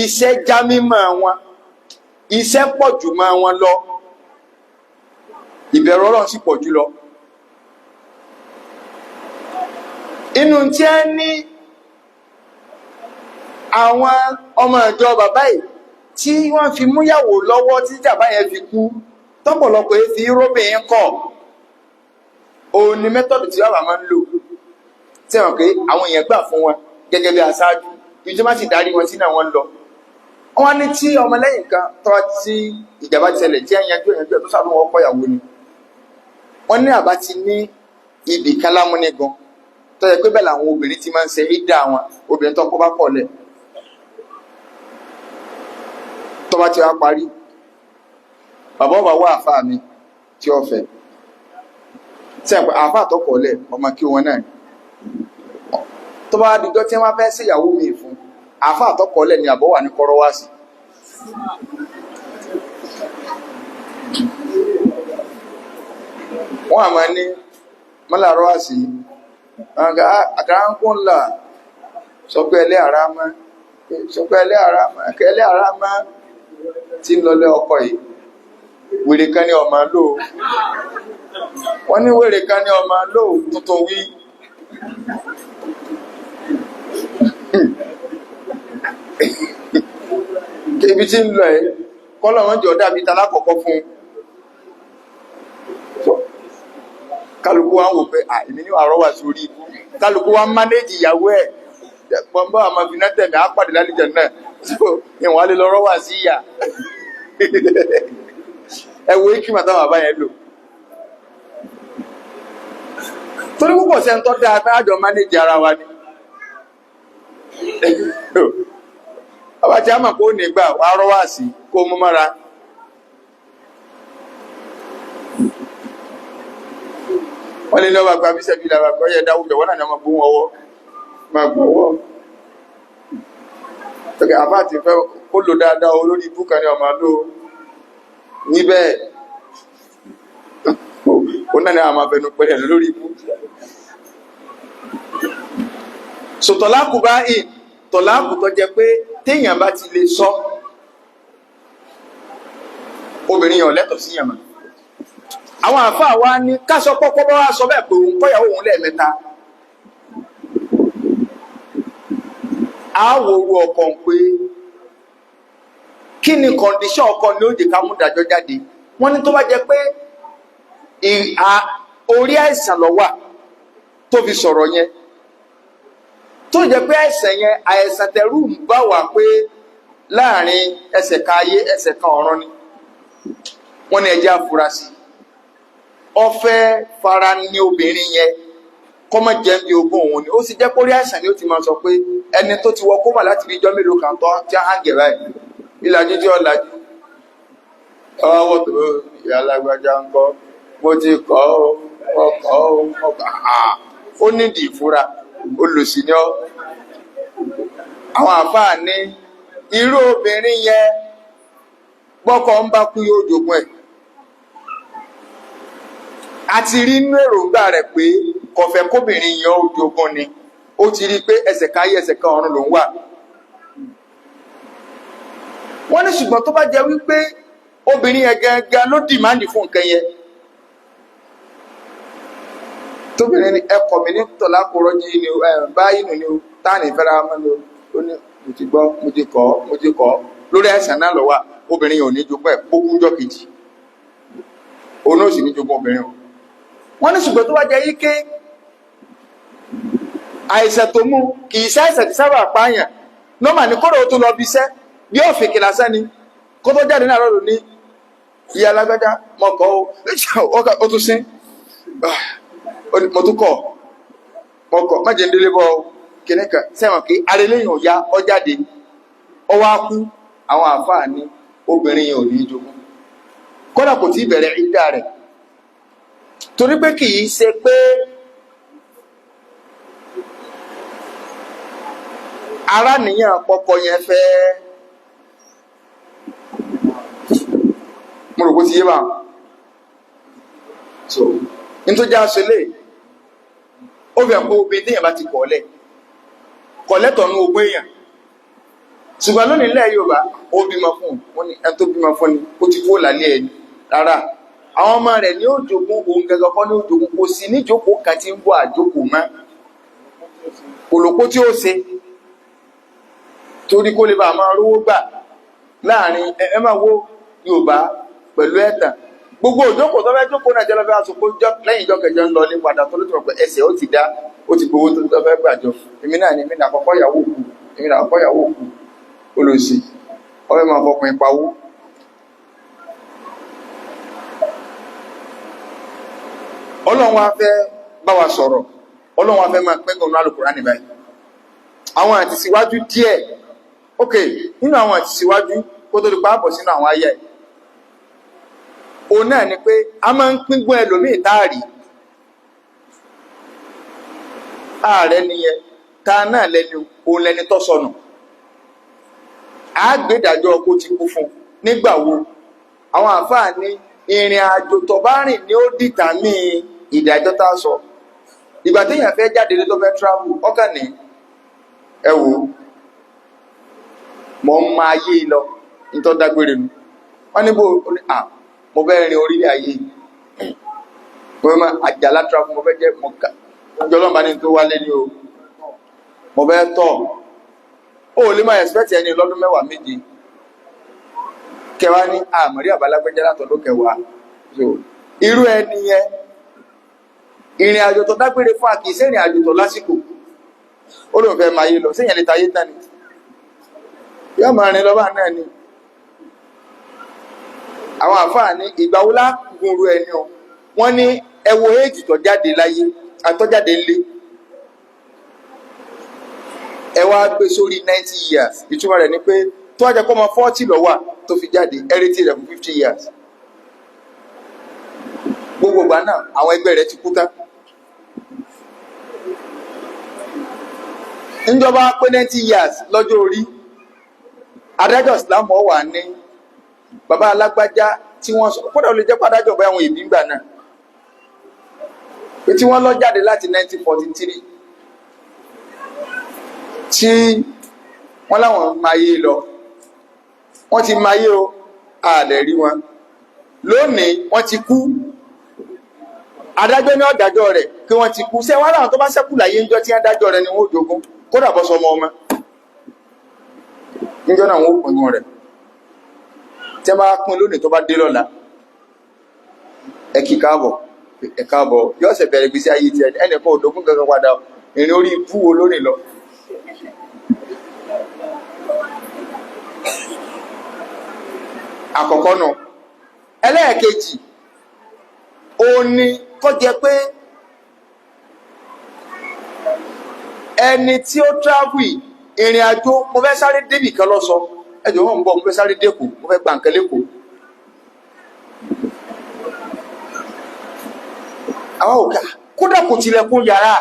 iṣẹ́ já mímọ́ wọn iṣẹ́ pọ̀ jù mọ́ wọn lọ ìbẹ̀rù Ọlọ́run sì pọ̀ jù lọ. inú tí a ní àwọn ọmọ ìjọ bàbá yìí tí wọ́n fi múyàwó lọ́wọ́ tí jàbá yẹn fi kú tọ́pọ̀lọpọ̀ fi róbìnrin kọ̀ òun ni mẹ́tọ̀dù tí bàbá máa ń lò tí wọ́n pé àwọn èèyàn gbà fún wọn gẹ́gẹ́ bí aṣáájú ìjọba sì darí wọn sí náà wọ́n lọ wọ́n ní tí ọmọlẹ́yìn kan tọ́ tí ìjàmbá ti ṣẹlẹ̀ tí a yanjú ẹ̀ tó sábà wọ́n kọ́ ìyàwó ni wọ́n ní àbá ti ní ibì kan lámúni gan tó yẹ pé bẹ́ẹ̀ làwọn obìnrin ti máa ń ṣe ìdá wọn obìnrin tó kọ́ bá kọ̀ lẹ̀ tó bá ti wá parí bàbá ọba wá àfáà mi tí ó fẹ́ sẹ́yìn pé àfáà tó kọ̀ lẹ̀ ọmọ kí wọn náà tó bá dìjọ́ tí wọ́n fẹ́ ṣèyàwó mi fún àfáà tó kọ̀ lẹ̀ ni àbọ̀ wà ní kọ́rọ́ wá sí wọ́n àmà ní mọ́làrọ́ àsì àkàránkúnlà sọpẹ́ ẹlẹ́ àrámá tí ń lọlé ọkọ̀ yìí wèrè kan ní ọmọ lò wọ́n ní wèrè kan ní ọmọ lò tuntun wí ibi tí ń lọ ẹ̀ kọ́lọ̀ wọ́n jọ dàbí talákọ̀ọ́kọ́ fún kálukú wa ń wò pé èmi ní àrọ́wà sórí ikú kálukú wa ń mánéjì ìyàwó ẹ̀ pọ̀nbọ́ àmàfinà tẹ̀mí àpàdé lálejò náà so ìwọ̀n alẹ́ lọ rọ́wà sí ìyà ẹwọ ikima táwọn àbá yẹn lò torí púpọ̀ sẹ́ ń tọ́ dáa pé àjọ mánéjì ara wa ni ọba tí a mọ̀ kó nígbà wà rọ́wà sí kó mú mọ́ra wọ́n lè lọ́wọ́ àgbà bíṣẹ́ bí lára gbọ́yẹ̀ dáwó bẹ̀ wọ́n náà ni ọmọ gbóhùn ọwọ́ máa gbọ́wọ́ tọ́kẹ́ àbá ti fẹ́ kó lò dáadáa olórí búkà ní ọmọ ló níbẹ̀ ó náà ni a máa fẹnu pẹ̀lẹ̀ lórí ibú so tọ́láàkù bá ì tọ́láàkù tó jẹ pé téèyàn bá ti lè sọ obìnrin yàn lẹ́tọ̀ sí yàmà àwọn àfáà wá ní káṣọ pọ́pọ́ bá wá sọ bẹ́ẹ̀ pé òun kọ́yàwó òun lẹ́ẹ̀mẹ́ta àwòrú ọkàn pé kí ni condition ọkọ ní ó jẹ́ ká mú dájọ́ jáde. Wọ́n ní tó bá jẹ́ pé orí àìsàn ló wà tó fi sọ̀rọ̀ yẹn, tó jẹ́ pé àìsàn yẹn àìsàn tẹ̀rù ń bá wà pé láàrin ẹsẹ̀ kan ayé ẹsẹ̀ kan ọ̀run ni, wọ́n ní ẹjẹ́ afurasí ọfẹ́ fara ní obìnrin yẹn kọ́mọ jẹ́ bí ogún òun ni. Ó sì jẹ́ pórí àìsàn ni ó ti máa sọ pé ẹni tó ti wọ kómà láti bí ijọ́ mélòó kan tó tí a hàn gẹ̀ báyìí ìlàjú tí ó làjú ọwọ́ tó ìyá alágbájá ń kọ́ mo ti kọ́ ọkọ̀ ó nídìí ìfura olùsí ni ọ́. Àwọn àfáà ní irú obìnrin yẹn gbọ́kọ̀ ń bá kú yóò jogún ẹ̀. A ti rí inú èròǹgbà rẹ̀ pé kọ̀fẹ́ kóbìnrin yẹn ó jogún ni, ó ti rí pé ẹsẹ̀ kan ayé ẹsẹ̀ kan ọ̀run ló ń wà. Wọ́n ní ṣùgbọ́n tó bá jẹ́ wípé obìnrin yẹn gangan ló dìmáàndì fún nǹkan yẹn, tóbìnrin ni ẹkọ mi ní tọ̀lá kó rọ́jí ni báyìí nù ni táàní ìfẹ́ra mọ́ ni ó ní mo ti gbọ́ mo ti kọ́ lórí àìsàn náà lọ́wọ́ obìnrin yẹn ò ní jogún ẹ̀ gbógúnjọ́ kejì, òun náà sì ní jogún obìnrin o. Wọ́n ní ṣùgbọ́n tó bá jẹ́ yíké àìsàn tó mú kì í ṣàìsàn tí sábà pààyàn nọ́mà ní kódà ó tún lọ bí iṣẹ́ bí ọ̀fìnkì lásán ni kó tó jáde náà lọ́dún ní ìyá alágbádá mọ̀kọ́ ó tún sín mo tún kọ̀ mọ̀kọ́ má jẹ́ ń délé bọ́ kìnnìkan sẹ́wọ̀n kí arẹlẹ́yìn ò ya ọ jáde ọ wá kú. Àwọn àfáà ní obìnrin yẹn ò ní jogún kódà kò tí ì bẹ̀rẹ̀ ìdá rẹ̀, torí pé kì í ṣe pé ara nìyàn pọpọ yẹn fẹ́ mo rò bó ti yé bá so nítorí aṣọlẹ̀ ó fẹ́ kó obìnrin téèyàn bá ti kọ̀ọ̀lẹ́tọ̀ ní ogún èèyàn. Ṣùgbọ́n lónìí ilẹ̀ Yorùbá ó bímọ fún wọn ni ẹni tó bímọ fún ni ó ti kó lálẹ́ ẹni rárá, àwọn ọmọ rẹ̀ ní ó jogún òun gẹ́gẹ́ kọ́ ní ó jogún, kò sí níjókòó kan tí ń bọ́ àjókòó mọ́ òlòpó tí ó ṣe torí kó lè bá máa rówó gbà láàrin ẹ máa wo Yorùbá pẹ̀lú ẹ̀tàn. Gbogbo òjókòó tó fẹ́ jókòó náà jẹ́ lọ́fẹ́ àsopọ̀ lẹ́yìn ìjọ kẹjọ ń lọ ní padà tó ló ti rọ̀ pé ẹsẹ̀ ó ti dá ó ti gbowó tó fẹ́ gbàjọ. Èmi náà ni èmi náà àkọ́kọ́ ìyàwó òkú olùsí ọ̀rẹ́ máa fọkùnrin pawó. Ọlọ́run wa fẹ́ bá wa sọ̀rọ̀, Ọlọ́run wa fẹ́ máa pẹ́gàn ní Al-Qur'ani báyìí. Àwọn àtìsíwájú díẹ̀ nínú àwọn àtìsíwájú kó tó di pàápọ̀ sínú àwọn ayé ẹ̀ òun náà ni pé a máa ń píngbọ́n ẹlòmíì táàrí ààrẹ nìyẹn ta náà òun lẹni tó sọnù àgbédàjọ́ kó ti kú fún nígbà wo. Àwọn àfáà ní ìrìn àjò tó bá rìn ni ó dìtàmí ìdájọ́ tá a sọ. Ìgbà téèyàn fẹ́ jáde lé tó fẹ́ travel ọkàn ní ẹ wò mọ̀ ń máa yé lọ nítorí dágbére nu wọ́n ní bó ní mo fẹ́ rin orílẹ̀ ayé mo fẹ́ máa àjàlá travel mo fẹ́ jẹ́ mọ̀ká ọjọ́lọ́mbà ní tó wálé ní o mo fẹ́ tọ̀ ó lè máa expect ẹni lọ́dún 10 méje kẹwàá ní àmọ̀rí àbálágbẹ́jẹ́ látọ̀dún kẹwàá. Irú ẹni yẹn ìrìn àjò tó dágbére fún àkíyèsí ìrìn àjò tó lásìkò ó lóun fẹ́ máa yé lọ séèyàn lè tayé tán ni yóò máa rìn lọ́wọ́ náà ni. Àwọn àfáà ní ìgbà wo lágùnrú ẹni o wọ́n ní ẹ wo éèjì tó jáde láyé àtọ́jáde ńlé ẹ wá gbé sórí 90 years ìtumọ̀ rẹ̀ ni pé tó wájẹ́ kọ́ ọmọ 40 ló wà tó fi jáde ẹrẹ́tì rẹ̀ fún 50 years. Gbogbo ìgbà náà àwọn ẹgbẹ́ rẹ̀ ti kú tán. Níjọba pé 90 years lọ́jọ́ orí adájọ́ Islam wà ní bàbá alágbájá tí wọ́n sọ kódà ó lè jẹ́ pàdájọ́ bá àwọn ìbí ńgbà náà pé tí wọ́n lọ jáde láti 1943 tí wọ́n láwọn máyé lọ wọ́n ti máyé o ààlẹ̀ rí wọn lónìí wọ́n ti kú. Adájọ́ ní ọ̀dájọ́ rẹ̀ kí wọ́n ti kú sẹ́wọ́n láwọn tó bá ṣẹ́kù láyé ńjọ́ tí adájọ́ rẹ̀ ni wọ́n jogún kódà bọ́ sọmọ ọmọ níjọ́ náà wọ́n pín rẹ̀ tí a bá pín lónìí tó bá dé lọ́la ẹ kí káàbọ̀ ẹ káàbọ̀ yóò ṣe bẹ̀rẹ̀ gbèsè ayé tiẹ̀ ẹnìkan ò dógún kankan padà ìrìn orí ibú wo lónìí lọ. àkọ́kọ́ náà ẹlẹ́ẹ̀kejì ó ní kó jẹ́ pé ẹni tí ó travel ìrìn àjò mo fẹ́ sáré débì kan lọ sọ ẹjọ́ wọn ń bọ̀ mo fẹ́ sáré dẹ́kù mo fẹ́ gba nǹkan lẹ́kọ̀ọ́ àwọn òkà kódà kò tilẹ̀kùn yàrá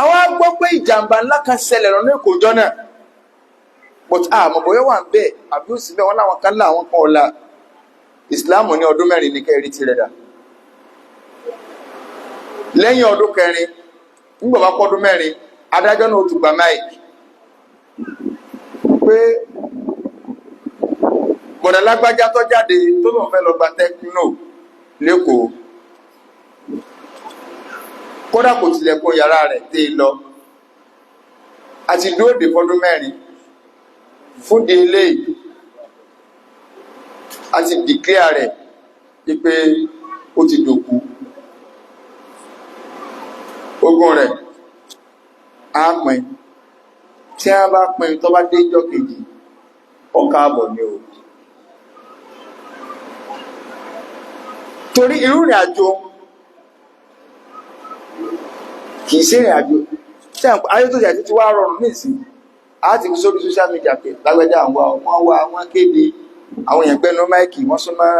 àwọn gbọ́ pé ìjàmbá ńlá kan ṣẹlẹ̀ lọ́nà Èkó jọ náà but àmọ́ bóyá wà ń bẹ́ẹ̀ àbí ó sì bẹ́ẹ̀ wọ́n láwọn kan láwọn kan ọ̀la ìsìláàmù ní ọdún 4 ní kẹ́rì tirẹ̀ dà lẹ́yìn ọdún 4 nígbà bá pọ́dún 4 adájọ́ náà ó tún gba máìkì pé bọ̀dà lágbájá tó jáde tó lóun fẹ́ lọ gba tẹ́kínò lẹ́kọ̀ọ́ kódà kò tilẹ̀kùn yàrá rẹ̀ tẹ́ ẹ lọ àti dúró dè fọ́dún 4 fún di eléyìí àti dìklẹ́à rẹ̀ wípé ó ti dòkú ogún rẹ̀ á pín tí a bá pín tó bá dé ìjọ́ kejì ọkà àbọ̀ ni o torí irú ìrìn àjò kìí sí ìrìn àjò tí ayé tó jẹ́ ti wá rọrùn nísìnyí àti sórí social media pé lágbẹ́jà wọ́n wá wọ́n kéde àwọn èèyàn gbẹ́nu máìkì wọ́n sún mọ́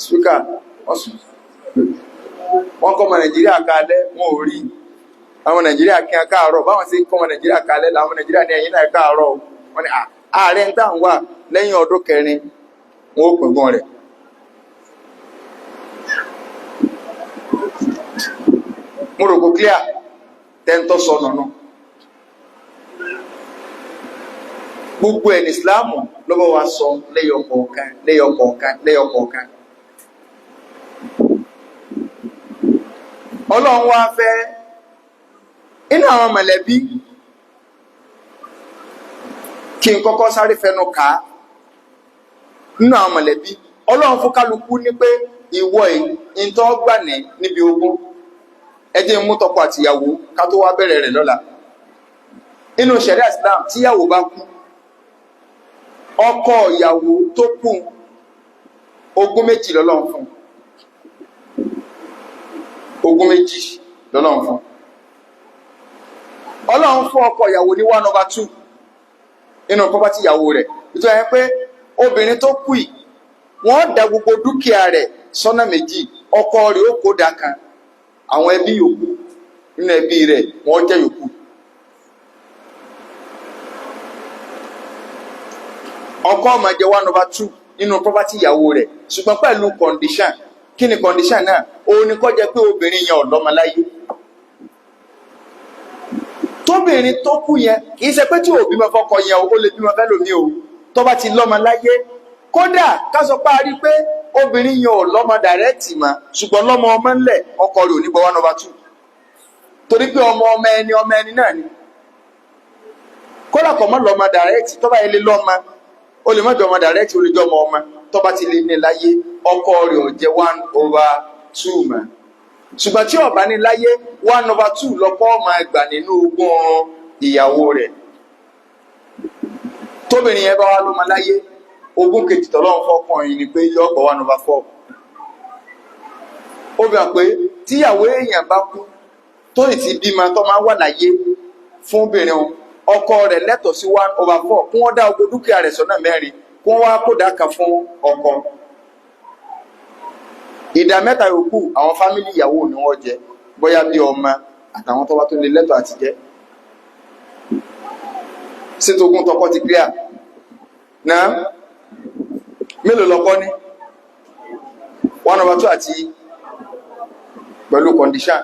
spíkà wọ́n kọ́ ọmọ Nàìjíríà kalẹ̀ wọn ò rí àwọn Nàìjíríà kí wọn káàárọ̀ báwọn sì kọ́ ọmọ Nàìjíríà kalẹ̀ làwọn Nàìjíríà ní ẹ̀yìn náà káàárọ̀ wọn ni ààrẹ ń tà ń wà lẹ́yìn ọdún 4 wọn ó pẹ̀gbọ́n rẹ̀ mo rò kó clear tẹ́ntọ́ sọ nọ̀nà gbogbo ẹ̀ ní Ìsìláàmù lọ́wọ́ wa sọ lẹ́yọkọ̀ọ̀kan lẹ́yọkọ̀ọ̀kan lẹ́yọkọ̀ọ̀kan Ọlọ́run wá fẹ́ inú àwọn mọ̀lẹ́bí kí n kọ́kọ́ sáré fẹnu kà á nínú àwọn mọ̀lẹ́bí Ọlọ́run fún kálukú ní pé ìwọ ìntọ́ gbà ní níbi ogún ẹ jẹ́ mú tọkọ àtìyàwó ká tó wá bẹ̀rẹ̀ rẹ̀ lọ́la inú ṣẹ̀ríà Islam tíyàwó bá kú ọkọ ìyàwó tó kú ogún 2 lọ́lọ́run fún ogún 2 lọ́lọ́run fún Ọlọ́run fún ọkọ ìyàwó ní 1/2 nínú property ìyàwó rẹ̀ nítorí ẹ pé obìnrin tó kú yìí wọ́n dá gbogbo dúkìá rẹ̀ sọ́nà 2 ọkọ rẹ̀ ó kó dá kan àwọn ẹbí yòókù nínú ẹbí rẹ̀ wọ́n jẹ́ yòókù ọkọ máa jẹ 1/2 nínú property ìyàwó rẹ̀ ṣùgbọ́n pẹ̀lú condition kí ni condition náà òun ni kó jẹ́ pé obìnrin yẹn ò lọ́mọ láyé tóbìnrin tó kú yẹn kì í ṣe pé tí ò bímọ fọ́kọ yẹn ó lè bímọ fẹ́ lómi o tó bá ti lọ́mọ láyé kódà ká sọ pé a rí pé obìnrin yẹn ò lọ́mọ direct mọ́ ṣùgbọ́n lọ́mọ ọmọ ńlẹ̀ ọkọ rẹ̀ ò ní gbọ́ 1/2 torí pé ọmọ ẹni náà ni kódà kọ́ mọ́ lọ́mọ direct tó bá yẹ lé lọ́mọ ó lè mọ́jọ ọmọ direct ó lè jọ ọmọ tó bá ti lè ní láyé ọkọ rẹ̀ ò jẹ́ 1/2 mọ́ ṣùgbọ́n tí ó bá ní láyé 1/2 lọ́kọ máa gbà nínú ogún ìyàwó rẹ̀ tóbìnrin yẹn bá wá lọ́mọ láyé ogún kejì tọ́lọ́run fọ́kùnrin ni pé yọ ọgbọ̀ 1/4 ó bí wà pé tíyàwó èèyàn bá kú tó ì ti bímọ tó máa wà láyé fún obìnrin ọkọ rẹ̀ lẹ́tọ̀ọ́ sí 1/4 kí wọ́n dá ogún dúkìá rẹ̀ sọ́nà 4 kí wọ́n wá kó dáka fún ọkọ ìdá 3 yòókù àwọn fámìlì ìyàwó ni wọ́n jẹ bóyá bí ọmọ àtàwọn tó bá tó lè lẹ́tọ̀ọ́ àti jẹ sí tógún tọkọ ti clear náà mélòó lọ́kọ ní 1/2 àti pẹ̀lú condition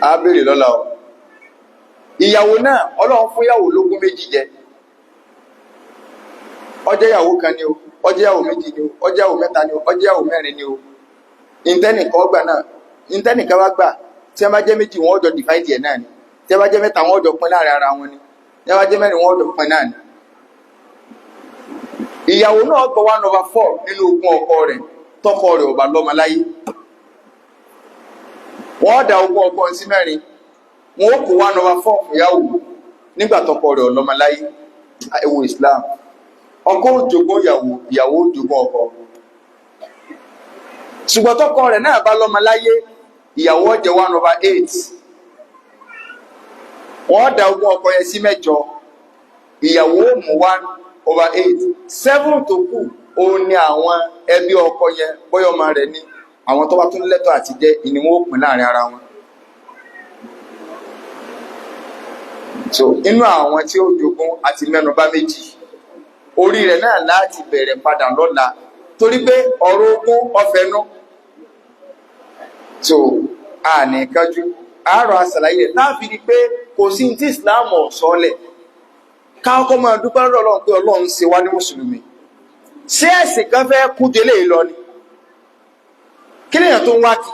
a béèrè lọ́la o ìyàwó náà Ọlọ́run fún ìyàwó lógún 2 jẹ ọjẹ́ ìyàwó kan ni o ọjẹ́ ìyàwó 2 ni o ọjẹ́ ìyàwó 3 ni o ọjẹ́ ìyàwó 4 ni o ìntẹ́nìkan gbà náà ìntẹ́nìkan wá gbà tí a bá jẹ́ 2 wọ́n jọ divide ẹ̀ náà ni tí ẹ bá jẹ́ mẹ́ta wọn ò jọ pín láàrin ara wọn ni tí ẹ bá jẹ́ mẹ́rin wọn ò jọ pín náà ni. ìyàwó náà gbọ́ 1/4 nínú ogún ọkọ rẹ̀ tọkọ rẹ̀ ò bá lọ́mọ láyé. wọ́n dá ogún ọkọ sí mẹ́rin wọn ó kó 1/4 fún ìyàwó nígbà tọkọ rẹ̀ ò lọ́mọ láyé. ẹ wo Islam, ọkọ ó jogún ìyàwó, ìyàwó ó jogún ọkọ. ṣùgbọ́n tọkọ rẹ̀ náà bá lọ́mọ láyé, ìyàwó ó jẹ 1/8. wọ́n dá ogún ọkọ yẹn sí mẹ́jọ, ìyàwó ó mú 1/8. 7 tó kù òun ni àwọn ẹbí ọkọ yẹn bóyá ọmọ rẹ̀ ní àwọn tó bá tún lẹ́tọ̀ọ́ àti jẹ ìní wọn ó pín láàrin ara wọn. so inú àwọn tí ó jogún àti mẹ́nubà méjì, orí rẹ̀ náà láti bẹ̀rẹ̀ padà lọ́la torí pé ọ̀rọ̀ ogún ọ̀fẹ́nú. so àní kájú àárọ̀ àṣàlàyé rẹ̀ láàfin ni pé kò sí ní tí Islam ọ̀sọ́lẹ̀ káàkọ́ máa dúpẹ́ lọ́dọ̀ Ọlọ́run pé Ọlọ́run ṣe wá ní mùsùlùmí. ṣé ẹ̀sìn kan fẹ́ kú délé lọ ni? kí lèèyàn tó ń wá kí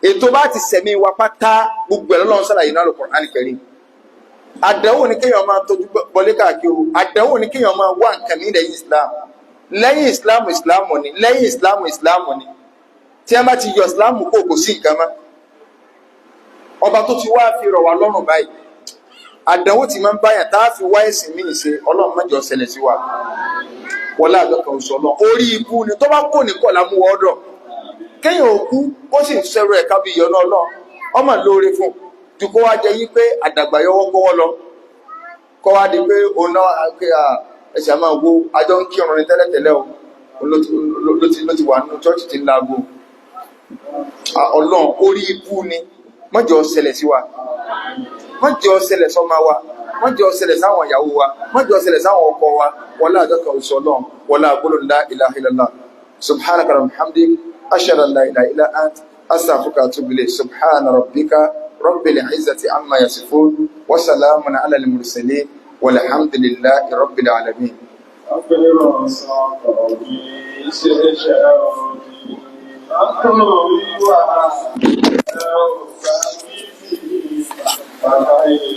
ètò bá ti sẹ̀mí wa pátá gbogbo ẹ̀ lọ́lọ́run ṣàlàyé náà Al-Qur'an Al-Karim. àdánwò ní kéèyàn máa tọ́jú bọlé káàkiri o, àdánwò ní kéèyàn máa wá nǹkan ní lẹ́yìn Islam. lẹ́yìn Islam Islam ni, lẹ́yìn Islam Islam ni. tí a bá ti yọ Islam kò sí nǹkan mọ́. ọba tó ti wá fi rọ̀ wá lọ́rùn báyìí, àdánwò tí máa ń báyà tá a fi wá ẹ̀sìn míì ṣe Ọlọ́run má jẹ́ ó ṣẹlẹ̀ sí wa. wọlé àjọkàn òṣù Ọlọ́run orí ibú ni tó bá kò ní kọ̀ lámú ọ̀dọ̀ kéèyàn òkú ó sì ń ṣẹrù ẹ̀ka bí ìyọ̀nà Ọlọ́run ọmọ lóore fún ju kó wá jẹ yí pé àdàgbà yọwọ́ gbọ́wọ́ lọ kó wá di pé òun náà ẹsẹ̀ máa wo àjọ ń kírun ní tẹ́lẹ̀tẹ́lẹ̀ o ló ti wà nínú chọ́ọ̀chì tí ń laago. Ọlọ́run orí ibú ni má jẹ́ ó ṣẹlẹ̀ sí wa, má jẹ́ ó ṣẹlẹ̀ sọ́mọ wa, má jẹ́ ó ṣẹlẹ̀ sáwọn ìyàwó wa, má jẹ́ ó ṣẹlẹ̀ sáwọn ọkọ wa, wọlé àjọkàn òṣù Ọlọ́run wọlé àgbóló la ilaha illallah subhanaka wa bihamdik ashhadu an la ilaha illa ant astaghfiruka wa atubu ilayk. subhana rabbika rabbil izzati amma yasifun wa salamun ala al mursalin walhamdulillahi rabbil alamin. Bye.